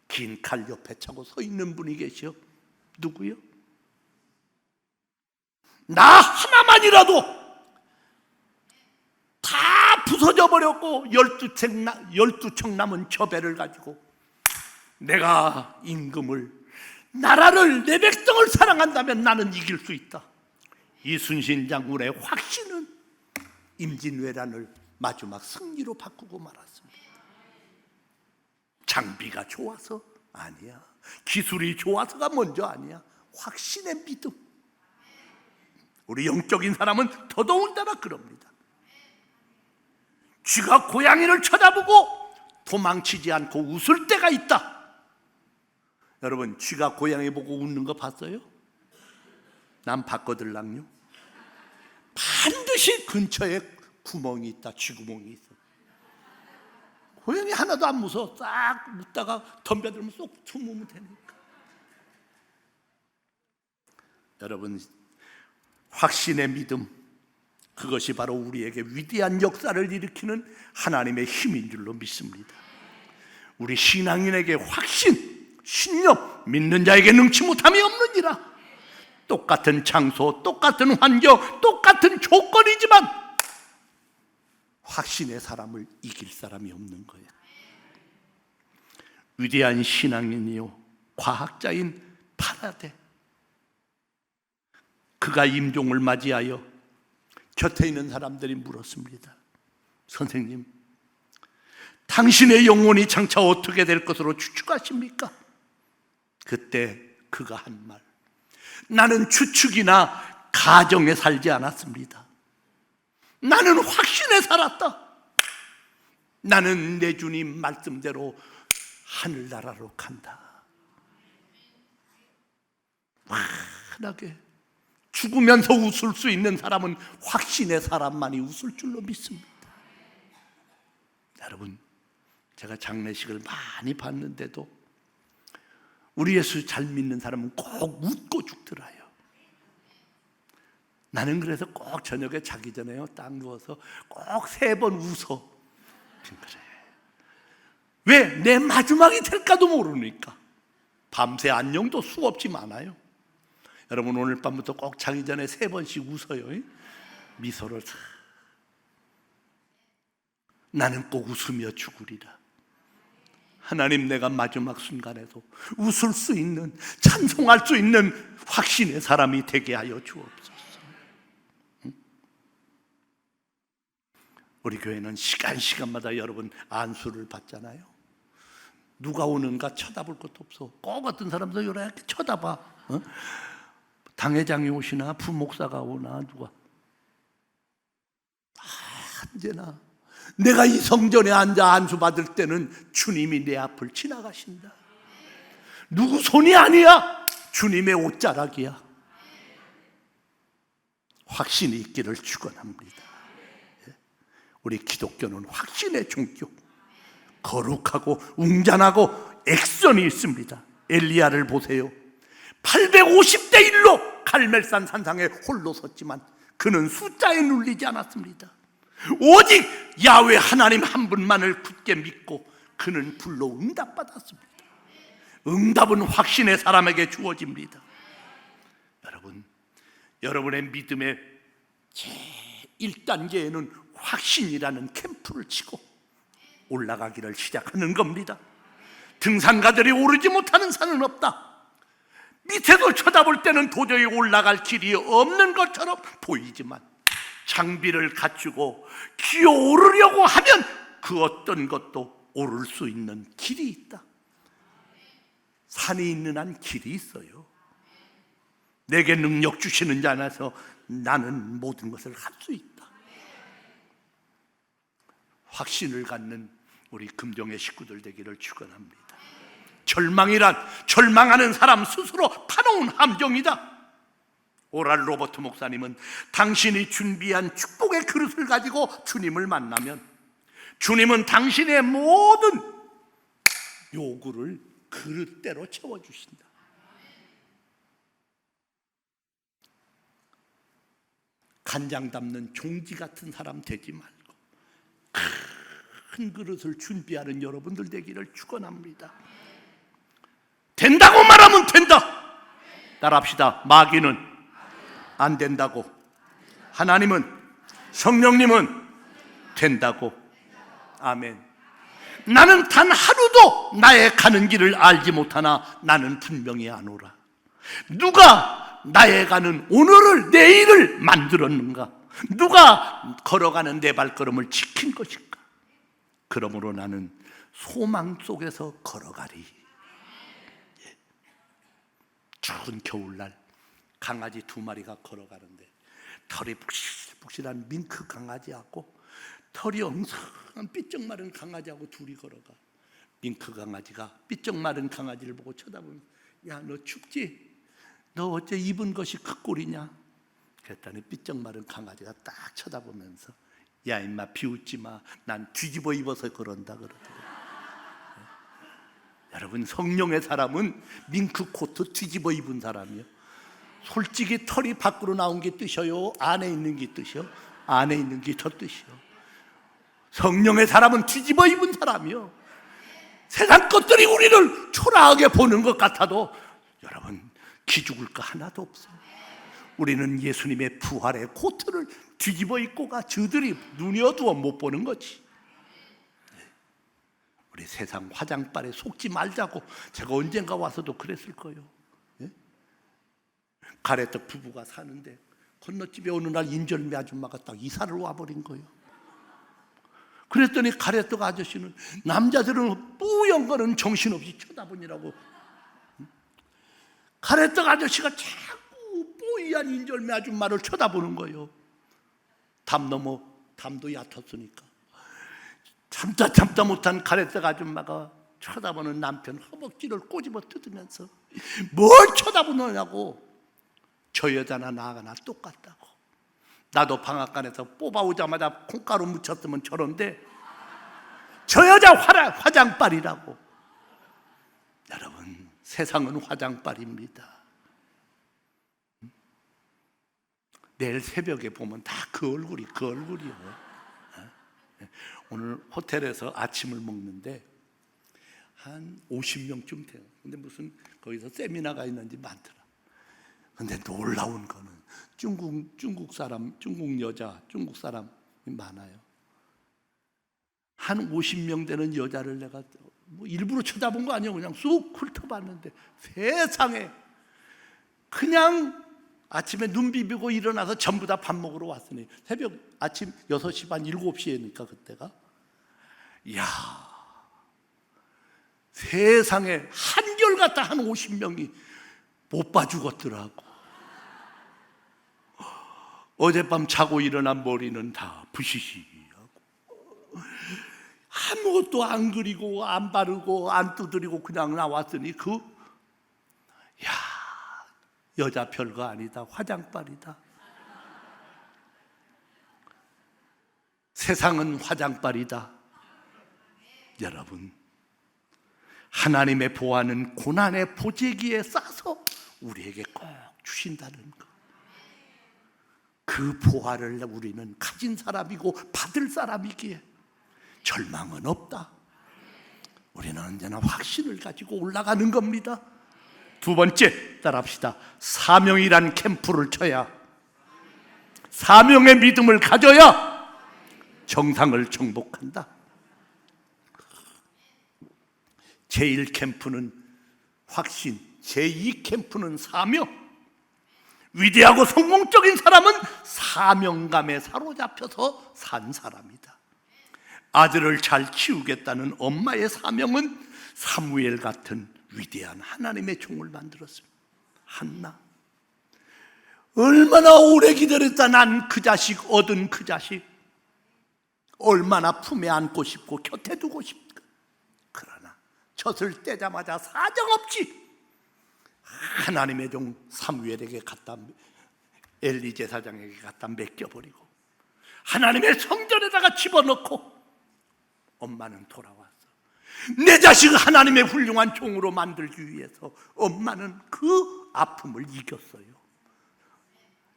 긴 칼 옆에 차고 서 있는 분이 계시오. 누구요? 나 하나만이라도 다 부서져 버렸고 12척 남은 저 배를 가지고 내가 임금을, 나라를, 내 백성을 사랑한다면 나는 이길 수 있다. 이순신 장군의 확신은 임진왜란을 마지막 승리로 바꾸고 말았습니다. 장비가 좋아서 아니야, 기술이 좋아서가 먼저 아니야. 확신의 믿음. 우리 영적인 사람은 더더군다나 그럽니다. 쥐가 고양이를 쳐다보고 도망치지 않고 웃을 때가 있다. 여러분, 쥐가 고양이 보고 웃는 거 봤어요? 난 봤거들랑요. 반드시 근처에 구멍이 있다. 쥐구멍이 있어. 고양이 하나도 안 무서워. 싹 웃다가 덤벼들면 쏙 숨으면 되니까. 여러분, 확신의 믿음, 그것이 바로 우리에게 위대한 역사를 일으키는 하나님의 힘인 줄로 믿습니다. 우리 신앙인에게 확신, 신념, 믿는 자에게 능치 못함이 없느니라. 똑같은 장소, 똑같은 환경, 똑같은 조건이지만 확신의 사람을 이길 사람이 없는 거예요. 위대한 신앙인이요 과학자인 파라데, 그가 임종을 맞이하여 곁에 있는 사람들이 물었습니다. 선생님, 당신의 영혼이 장차 어떻게 될 것으로 추측하십니까? 그때 그가 한 말, 나는 추측이나 가정에 살지 않았습니다. 나는 확신에 살았다. 나는 내 주님 말씀대로 하늘나라로 간다. 환하게 죽으면서 웃을 수 있는 사람은 확신의 사람만이 웃을 줄로 믿습니다. 여러분, 제가 장례식을 많이 봤는데도 우리 예수 잘 믿는 사람은 꼭 웃고 죽더라요. 나는 그래서 꼭 저녁에 자기 전에요, 딱 누워서 꼭 3번 웃어. 그래. 왜? 내 마지막이 될까도 모르니까. 밤새 안녕도 수없이 많아요. 여러분, 오늘 밤부터 꼭 자기 전에 3번씩 웃어요. 미소를. 나는 꼭 웃으며 죽으리라. 하나님, 내가 마지막 순간에도 웃을 수 있는, 찬송할 수 있는 확신의 사람이 되게 하여 주옵소서. 우리 교회는 시간마다 여러분 안수를 받잖아요. 누가 오는가 쳐다볼 것도 없어. 꼭 어떤 사람도 이렇게 쳐다봐. 당회장이 오시나 부목사가 오나 누가. 언제나 내가 이 성전에 앉아 안수 받을 때는 주님이 내 앞을 지나가신다. 누구 손이 아니야. 주님의 옷자락이야. 확신이 있기를 축원합니다. 우리 기독교는 확신의 종교, 거룩하고 웅장하고 액션이 있습니다. 엘리야를 보세요. 850대 1로 갈멜산 산상에 홀로 섰지만 그는 숫자에 눌리지 않았습니다. 오직 야훼 하나님 한 분만을 굳게 믿고 그는 불로 응답받았습니다. 응답은 확신의 사람에게 주어집니다. 여러분, 여러분의 믿음의 제1단계에는 확신이라는 캠프를 치고 올라가기를 시작하는 겁니다. 등산가들이 오르지 못하는 산은 없다. 밑에서 쳐다볼 때는 도저히 올라갈 길이 없는 것처럼 보이지만 장비를 갖추고 기어오르려고 하면 그 어떤 것도 오를 수 있는 길이 있다. 산이 있는 한 길이 있어요. 내게 능력 주시는 자 안에서 나는 모든 것을 할 수 있다. 확신을 갖는 우리 금종의 식구들 되기를 축원합니다. 절망이란 절망하는 사람 스스로 파놓은 함정이다. 오랄 로버트 목사님은 당신이 준비한 축복의 그릇을 가지고 주님을 만나면 주님은 당신의 모든 요구를 그릇대로 채워주신다. 간장 담는 종지 같은 사람 되지 말고 큰 그릇을 준비하는 여러분들 되기를 축원합니다. 된다고 말하면 된다. 따라합시다. 마귀는 안 된다고, 하나님은, 성령님은 된다고. 아멘. 나는 단 하루도 나의 가는 길을 알지 못하나 나는 분명히 아노라. 누가 나의 가는 오늘을 내일을 만들었는가? 누가 걸어가는 내 발걸음을 지킨 것인가? 그러므로 나는 소망 속에서 걸어가리. 추운 겨울날 강아지 2마리가 걸어가는데 털이 푹실푹실한 밍크 강아지하고 털이 엉성한 삐쩍 마른 강아지하고 둘이 걸어가. 밍크 강아지가 삐쩍 마른 강아지를 보고 쳐다보면, 야, 너 춥지? 너 어째 입은 것이 그 꼴이냐? 그랬더니 삐쩍 마른 강아지가 딱 쳐다보면서, 야 임마 비웃지 마, 난 뒤집어 입어서 그런다 그러더라고요. 여러분, 성령의 사람은 밍크 코트 뒤집어 입은 사람이요. 솔직히 털이 밖으로 나온 게 뜻이요, 안에 있는 게 뜻이요? 안에 있는 게 더 뜻이요. 성령의 사람은 뒤집어 입은 사람이요. 세상 것들이 우리를 초라하게 보는 것 같아도 여러분, 기죽을 거 하나도 없어요. 우리는 예수님의 부활의 코트를 뒤집어 입고가 저들이 눈이 어두워 못 보는 거지. 우리 세상 화장빨에 속지 말자고 제가 언젠가 와서도 그랬을 거예요. 예? 가래떡 부부가 사는데 건너집에 어느 날 인절미 아줌마가 딱 이사를 와버린 거예요. 그랬더니 가래떡 아저씨는 남자들은 뿌연 거는 정신없이 쳐다보니라고. 가래떡 아저씨가 자꾸 뽀이한 인절미 아줌마를 쳐다보는 거예요. 담도 얕았으니까. 참다 못한 가래떡 아줌마가 쳐다보는 남편 허벅지를 꼬집어 뜯으면서 뭘 쳐다보느냐고. 저 여자나 나나 똑같다고. 나도 방앗간에서 뽑아오자마자 콩가루 묻혔으면 저런데 저 여자 화장빨이라고. 여러분, 세상은 화장빨입니다. 내일 새벽에 보면 다 그 얼굴이요. 오늘 호텔에서 아침을 먹는데 한 50명쯤 돼요. 근데 무슨 거기서 세미나가 있는지 많더라. 근데 놀라운 거는 중국 사람, 중국 여자, 중국 사람이 많아요. 한 50명 되는 여자를 내가 뭐 일부러 쳐다본 거 아니에요. 그냥 쑥 훑어봤는데 세상에 그냥 아침에 눈 비비고 일어나서 전부 다 밥 먹으러 왔으니 새벽 아침 6시 반 7시에니까 그때가, 이야, 세상에 한결같다 한 50명이 못 봐 죽었더라고. 어젯밤 자고 일어난 머리는 다 부시시하고 아무것도 안 그리고 안 바르고 안 두드리고 그냥 나왔으니 여자 별거 아니다. 화장빨이다. 세상은 화장빨이다. 여러분, 하나님의 보화는 고난의 보재기에 싸서 우리에게 꼭 주신다는 것. 그 보화를 우리는 가진 사람이고 받을 사람이기에 절망은 없다. 우리는 언제나 확신을 가지고 올라가는 겁니다. 두 번째, 따라합시다. 사명이란 캠프를 쳐야, 사명의 믿음을 가져야 정상을 정복한다. 제1캠프는 확신, 제2캠프는 사명. 위대하고 성공적인 사람은 사명감에 사로잡혀서 산 사람이다. 아들을 잘 키우겠다는 엄마의 사명은 사무엘 같은 위대한 하나님의 종을 만들었습니다. 한나, 얼마나 오래 기다렸다. 난 그 자식 얻은 그 자식 얼마나 품에 안고 싶고 곁에 두고 싶다. 그러나 젖을 떼자마자 사정없이 하나님의 종 사무엘에게 갖다, 엘리 제사장에게 갖다 맡겨버리고 하나님의 성전에다가 집어넣고 엄마는 돌아왔어. 내 자식을 하나님의 훌륭한 종으로 만들기 위해서 엄마는 그 아픔을 이겼어요.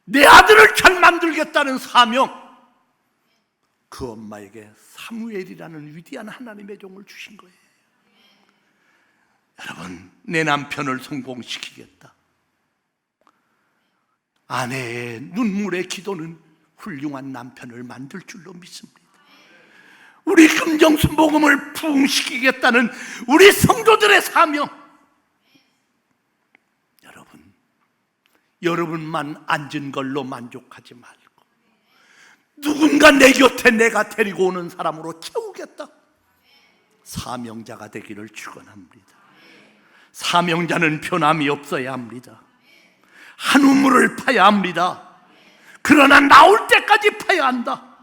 내 아들을 잘 만들겠다는 사명, 그 엄마에게 사무엘이라는 위대한 하나님의 종을 주신 거예요. 여러분, 내 남편을 성공시키겠다. 아내의 눈물의 기도는 훌륭한 남편을 만들 줄로 믿습니다. 우리 금정순복음을 부흥시키겠다는 우리 성도들의 사명, 여러분만 앉은 걸로 만족하지 말고 누군가 내 곁에 내가 데리고 오는 사람으로 채우겠다. 사명자가 되기를 축원합니다. 사명자는 변함이 없어야 합니다. 한 우물을 파야 합니다. 그러나 나올 때까지 파야 한다.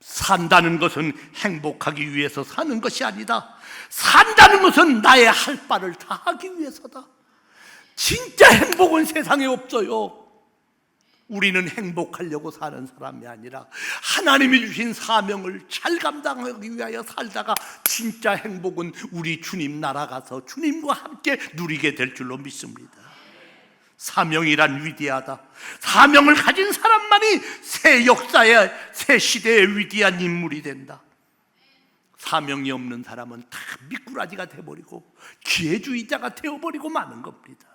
산다는 것은 행복하기 위해서 사는 것이 아니다. 산다는 것은 나의 할 바를 다 하기 위해서다. 진짜 행복은 세상에 없어요. 우리는 행복하려고 사는 사람이 아니라 하나님이 주신 사명을 잘 감당하기 위하여 살다가 진짜 행복은 우리 주님 나라 가서 주님과 함께 누리게 될 줄로 믿습니다. 사명이란 위대하다. 사명을 가진 사람만이 새 역사의, 새 시대의 위대한 인물이 된다. 사명이 없는 사람은 다 미꾸라지가 되어버리고 기회주의자가 되어버리고 마는 겁니다.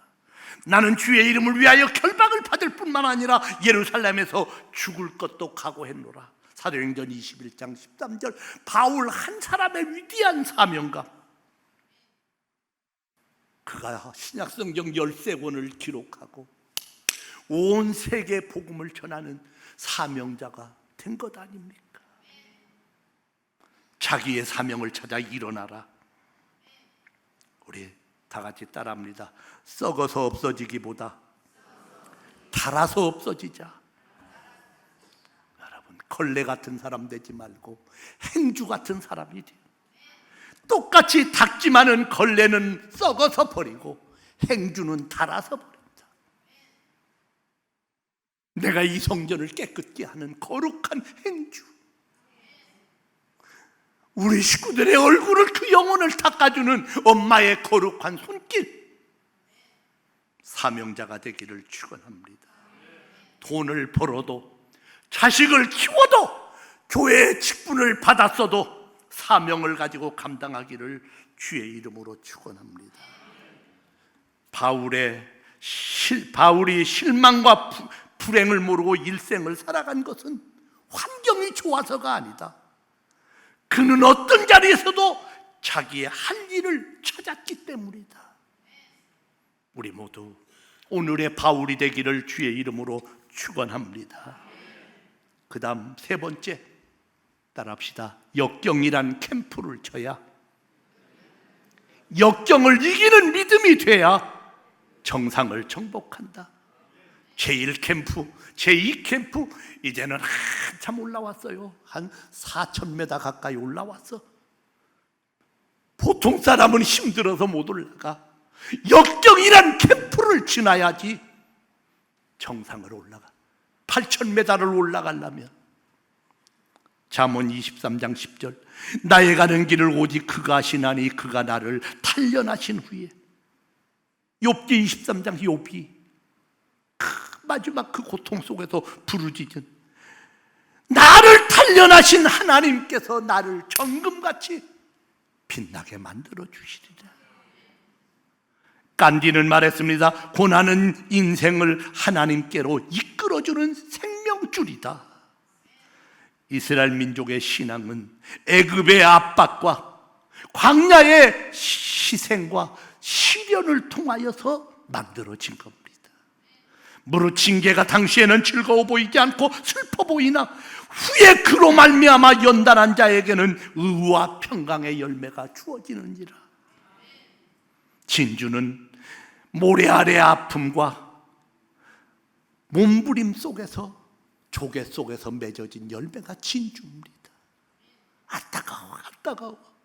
나는 주의 이름을 위하여 결박을 받을 뿐만 아니라 예루살렘에서 죽을 것도 각오했노라. 사도행전 21장 13절. 바울 한 사람의 위대한 사명감, 그가 신약성경 13권을 기록하고 온 세계 복음을 전하는 사명자가 된 것 아닙니까? 자기의 사명을 찾아 일어나라. 우리 다 같이 따라합니다. 썩어서 없어지기보다 달아서 없어지자. 여러분, 걸레 같은 사람 되지 말고 행주 같은 사람이 돼요. 똑같이 닦지만은 걸레는 썩어서 버리고 행주는 달아서 버린다. 내가 이 성전을 깨끗게 하는 거룩한 행주, 우리 식구들의 얼굴을, 그 영혼을 닦아주는 엄마의 거룩한 손길, 사명자가 되기를 축원합니다. 돈을 벌어도, 자식을 키워도, 교회의 직분을 받았어도 사명을 가지고 감당하기를 주의 이름으로 축원합니다. 바울이 실망과 불행을 모르고 일생을 살아간 것은 환경이 좋아서가 아니다. 그는 어떤 자리에서도 자기의 할 일을 찾았기 때문이다. 우리 모두 오늘의 바울이 되기를 주의 이름으로 축원합니다. 그 다음 세 번째, 따라합시다. 역경이란 캠프를 쳐야, 역경을 이기는 믿음이 돼야 정상을 정복한다. 제1캠프, 제2캠프, 이제는 한참 올라왔어요. 한 4,000m 가까이 올라왔어. 보통 사람은 힘들어서 못 올라가. 역경이란 캠프를 지나야지 정상을 올라가. 8,000m를 올라가려면. 잠언 23장 10절. 나의 가는 길을 오직 그가 아시나니 그가 나를 단련하신 후에. 욥기 23장 욥이 마지막 그 고통 속에서 부르짖은, 나를 단련하신 하나님께서 나를 정금같이 빛나게 만들어 주시리라. 간디는 말했습니다. 고난은 인생을 하나님께로 이끌어주는 생명줄이다. 이스라엘 민족의 신앙은 애굽의 압박과 광야의 희생과 시련을 통하여서 만들어진 겁니다. 무릇 징계가 당시에는 즐거워 보이지 않고 슬퍼 보이나 후에 그로 말미암아 연단한 자에게는 의와 평강의 열매가 주어지느니라. 진주는 모래 아래 아픔과 몸부림 속에서 조개 속에서 맺어진 열매가 진주입니다. 안타까워.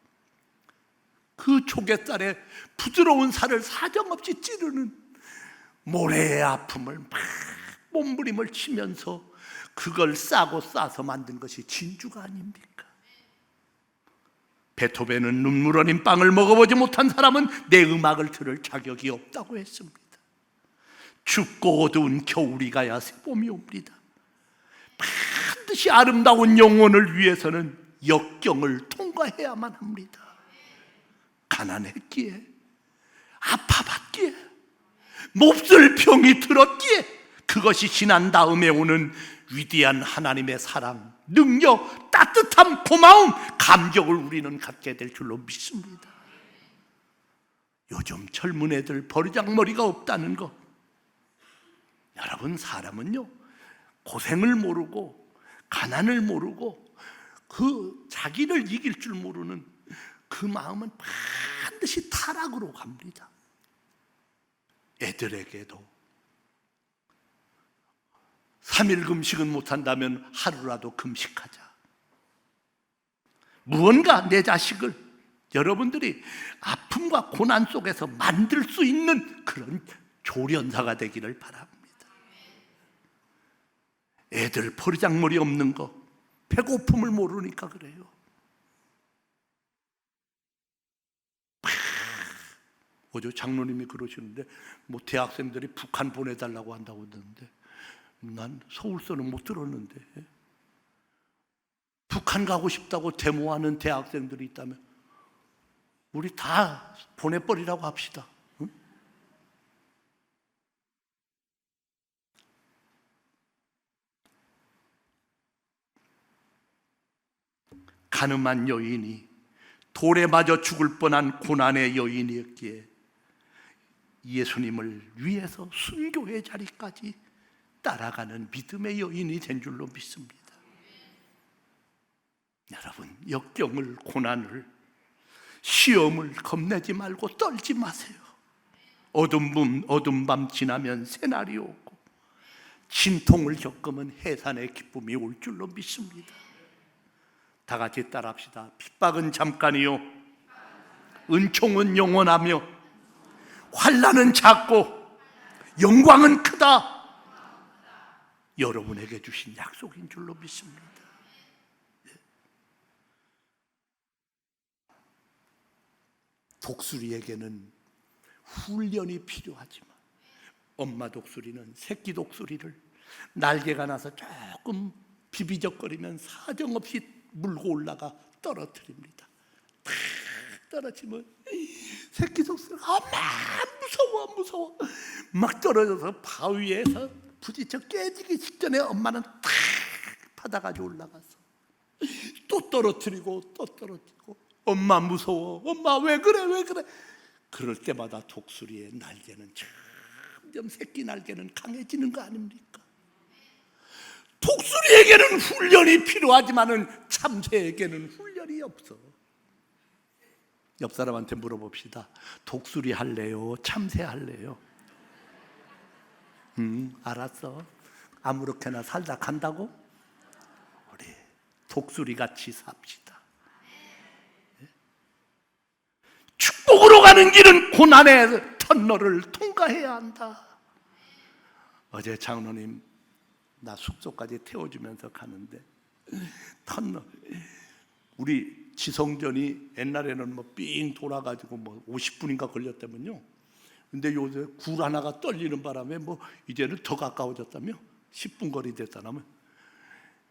그 조개살에 부드러운 살을 사정없이 찌르는 모래의 아픔을 막 몸부림을 치면서 그걸 싸서 만든 것이 진주가 아닙니까? 베토벤은 눈물 어린 빵을 먹어보지 못한 사람은 내 음악을 들을 자격이 없다고 했습니다. 춥고 어두운 겨울이 가야 새봄이 옵니다. 반드시 아름다운 영혼을 위해서는 역경을 통과해야만 합니다. 가난했기에, 아파봤기에, 몹쓸 병이 들었기에 그것이 지난 다음에 오는 위대한 하나님의 사랑, 능력, 따뜻함, 고마움, 감격을 우리는 갖게 될 줄로 믿습니다. 요즘 젊은 애들 버르장머리가 없다는 거, 여러분, 사람은요 고생을 모르고 가난을 모르고 그 자기를 이길 줄 모르는 그 마음은 반드시 타락으로 갑니다. 애들에게도 3일 금식은 못한다면 하루라도 금식하자. 무언가 내 자식을 여러분들이 아픔과 고난 속에서 만들 수 있는 그런 조련사가 되기를 바랍니다. 애들 버르장머리 없는 거, 배고픔을 모르니까 그래요. 어제 장로님이 그러시는데 뭐 대학생들이 북한 보내달라고 한다고 하는데 난 서울서는 못 들었는데, 북한 가고 싶다고 데모하는 대학생들이 있다면 우리 다 보내버리라고 합시다. 응? 가늠한 여인이 돌에 맞아 죽을 뻔한 고난의 여인이었기에 예수님을 위해서 순교의 자리까지 따라가는 믿음의 여인이 된 줄로 믿습니다. 여러분, 역경을, 고난을, 시험을 겁내지 말고 떨지 마세요. 어둠 밤 지나면 새날이 오고 진통을 겪으면 해산의 기쁨이 올 줄로 믿습니다. 다 같이 따라합시다. 핍박은 잠깐이요, 은총은 영원하며 환난은 작고 영광은 크다. 여러분에게 주신 약속인 줄로 믿습니다. 독수리에게는 훈련이 필요하지만 엄마 독수리는 새끼 독수리를 날개가 나서 조금 비비적거리면 사정없이 물고 올라가 떨어뜨립니다. 탁 떨어지면 새끼 독수리가 엄마 무서워 막 떨어져서 바위에서 부딪혀 깨지기 직전에 엄마는 탁 받아가지고 올라가서 또 떨어뜨리고 엄마 무서워, 엄마 왜 그래. 그럴 때마다 독수리의 날개는 점점 새끼 날개는 강해지는 거 아닙니까? 독수리에게는 훈련이 필요하지만은 참새에게는 훈련이 없어. 옆 사람한테 물어봅시다. 독수리 할래요? 참새 할래요? 알았어. 아무렇게나 살다 간다고? 우리 독수리같이 삽시다. 축복으로 가는 길은 고난의 터널을 통과해야 한다. 어제 장로님 나 숙소까지 태워주면서 가는데 터널, 우리 지성전이 옛날에는 뭐 삥 돌아가지고 뭐 50분인가 걸렸다면요. 근데 요새 굴 하나가 떨리는 바람에 뭐 이제는 더 가까워졌다며 10분 거리 됐다면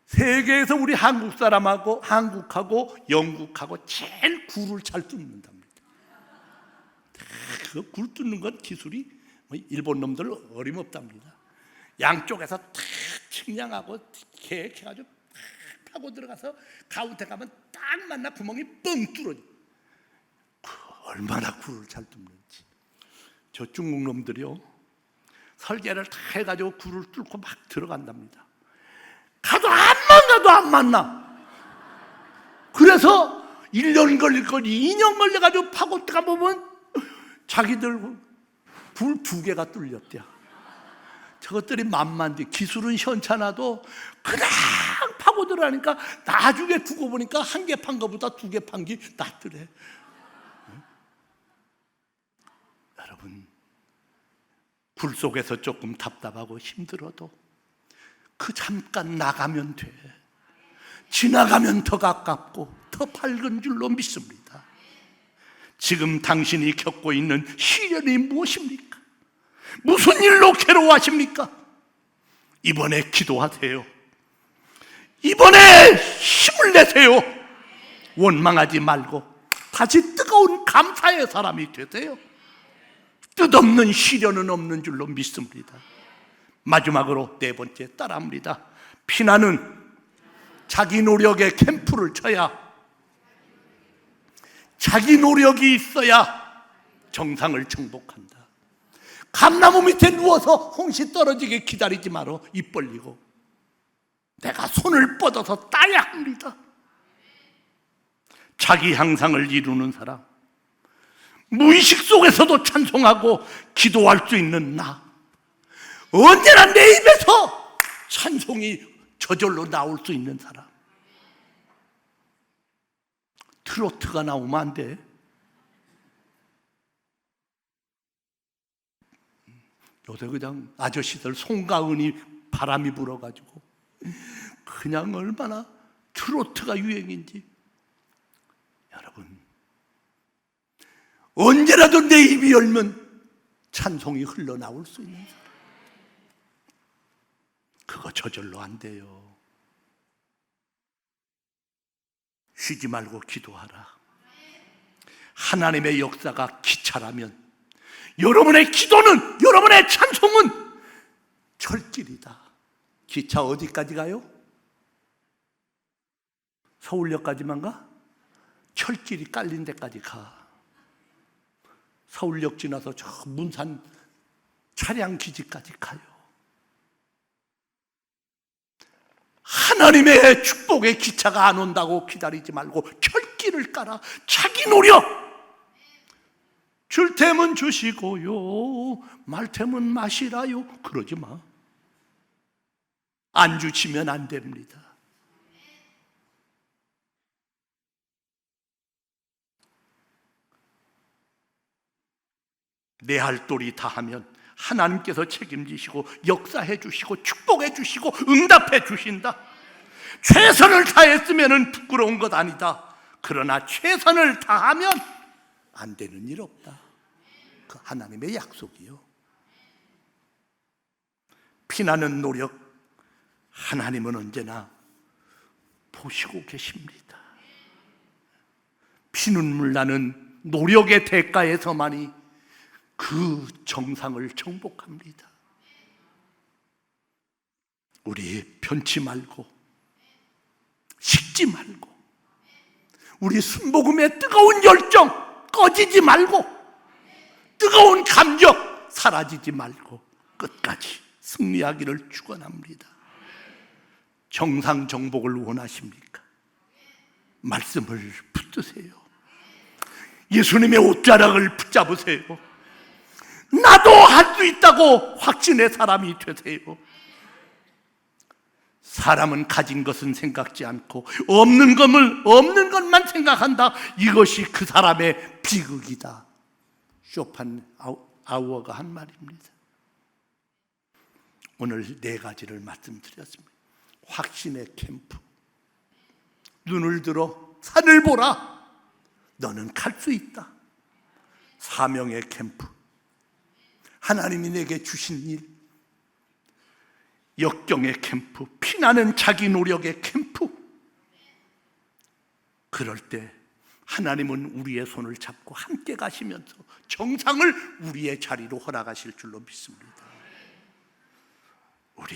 세계에서 우리 한국 사람하고 한국하고 영국하고 제일 굴을 잘 뚫는답니다. 그 굴 뚫는 건 기술이 일본 놈들 어림없답니다. 양쪽에서 탁 측량하고 이렇게 해가지고 파고 들어가서 가운데 가면 딱 만나 구멍이 뻥 뚫어져. 얼마나 굴을 잘 뚫는지. 저 중국 놈들이요, 설계를 다 해가지고 굴을 뚫고 막 들어간답니다. 가도 안 만나. 그래서 1년 걸릴 건 2년 걸려가지고 파고 들어가보면 자기들 굴 2개가 뚫렸대요. 저것들이 만만데 기술은 현찮아도 그냥 파고 들어가니까 나중에 두고 보니까 1개 판 거보다 2개 판 게 낫더래. 여러분, 굴 속에서 조금 답답하고 힘들어도 그 잠깐 나가면 돼. 지나가면 더 가깝고 더 밝은 줄로 믿습니다. 지금 당신이 겪고 있는 시련이 무엇입니까? 무슨 일로 괴로워하십니까? 이번에 기도하세요. 이번에 힘을 내세요. 원망하지 말고 다시 뜨거운 감사의 사람이 되세요. 뜻없는 시련은 없는 줄로 믿습니다. 마지막으로 4번째 따라합니다. 피나는 자기 노력의 캠프를 쳐야, 자기 노력이 있어야 정상을 정복한다. 감나무 밑에 누워서 홍시 떨어지게 기다리지 말어. 입 벌리고 내가 손을 뻗어서 따야 합니다. 자기 향상을 이루는 사람, 무의식 속에서도 찬송하고 기도할 수 있는 나, 언제나 내 입에서 찬송이 저절로 나올 수 있는 사람. 트로트가 나오면 안 돼. 요새 그냥 아저씨들 송가은이 바람이 불어가지고 그냥 얼마나 트로트가 유행인지. 여러분, 언제라도 내 입이 열면 찬송이 흘러나올 수 있는 사람, 그거 저절로 안 돼요. 쉬지 말고 기도하라. 하나님의 역사가 기차라면 여러분의 기도는, 여러분의 찬송은 철길이다. 기차 어디까지 가요? 서울역까지만 가? 철길이 깔린 데까지 가. 서울역 지나서 저 문산 차량기지까지 가요. 하나님의 축복의 기차가 안 온다고 기다리지 말고 철길을 깔아 자기 노력, 줄 테면 주시고요, 말 테면 마시라요, 그러지 마. 안 주시면 안 됩니다. 내 할 도리 다 하면 하나님께서 책임지시고 역사해 주시고 축복해 주시고 응답해 주신다. 최선을 다했으면 부끄러운 것 아니다. 그러나 최선을 다하면 안 되는 일 없다. 그 하나님의 약속이요. 피나는 노력, 하나님은 언제나 보시고 계십니다. 피눈물 나는 노력의 대가에서만이 그 정상을 정복합니다. 우리 변치 말고 식지 말고, 우리 순복음의 뜨거운 열정 꺼지지 말고, 뜨거운 감격 사라지지 말고 끝까지 승리하기를 축원합니다. 정상 정복을 원하십니까? 말씀을 붙드세요. 예수님의 옷자락을 붙잡으세요. 나도 할 수 있다고 확신의 사람이 되세요. 사람은 가진 것은 생각지 않고 없는 것만 생각한다. 이것이 그 사람의 비극이다. 쇼펜하우어가 한 말입니다. 오늘 4가지를 말씀드렸습니다. 확신의 캠프. 눈을 들어 산을 보라. 너는 갈 수 있다. 사명의 캠프. 하나님이 내게 주신 일. 역경의 캠프. 피나는 자기 노력의 캠프. 그럴 때 하나님은 우리의 손을 잡고 함께 가시면서 정상을 우리의 자리로 허락하실 줄로 믿습니다.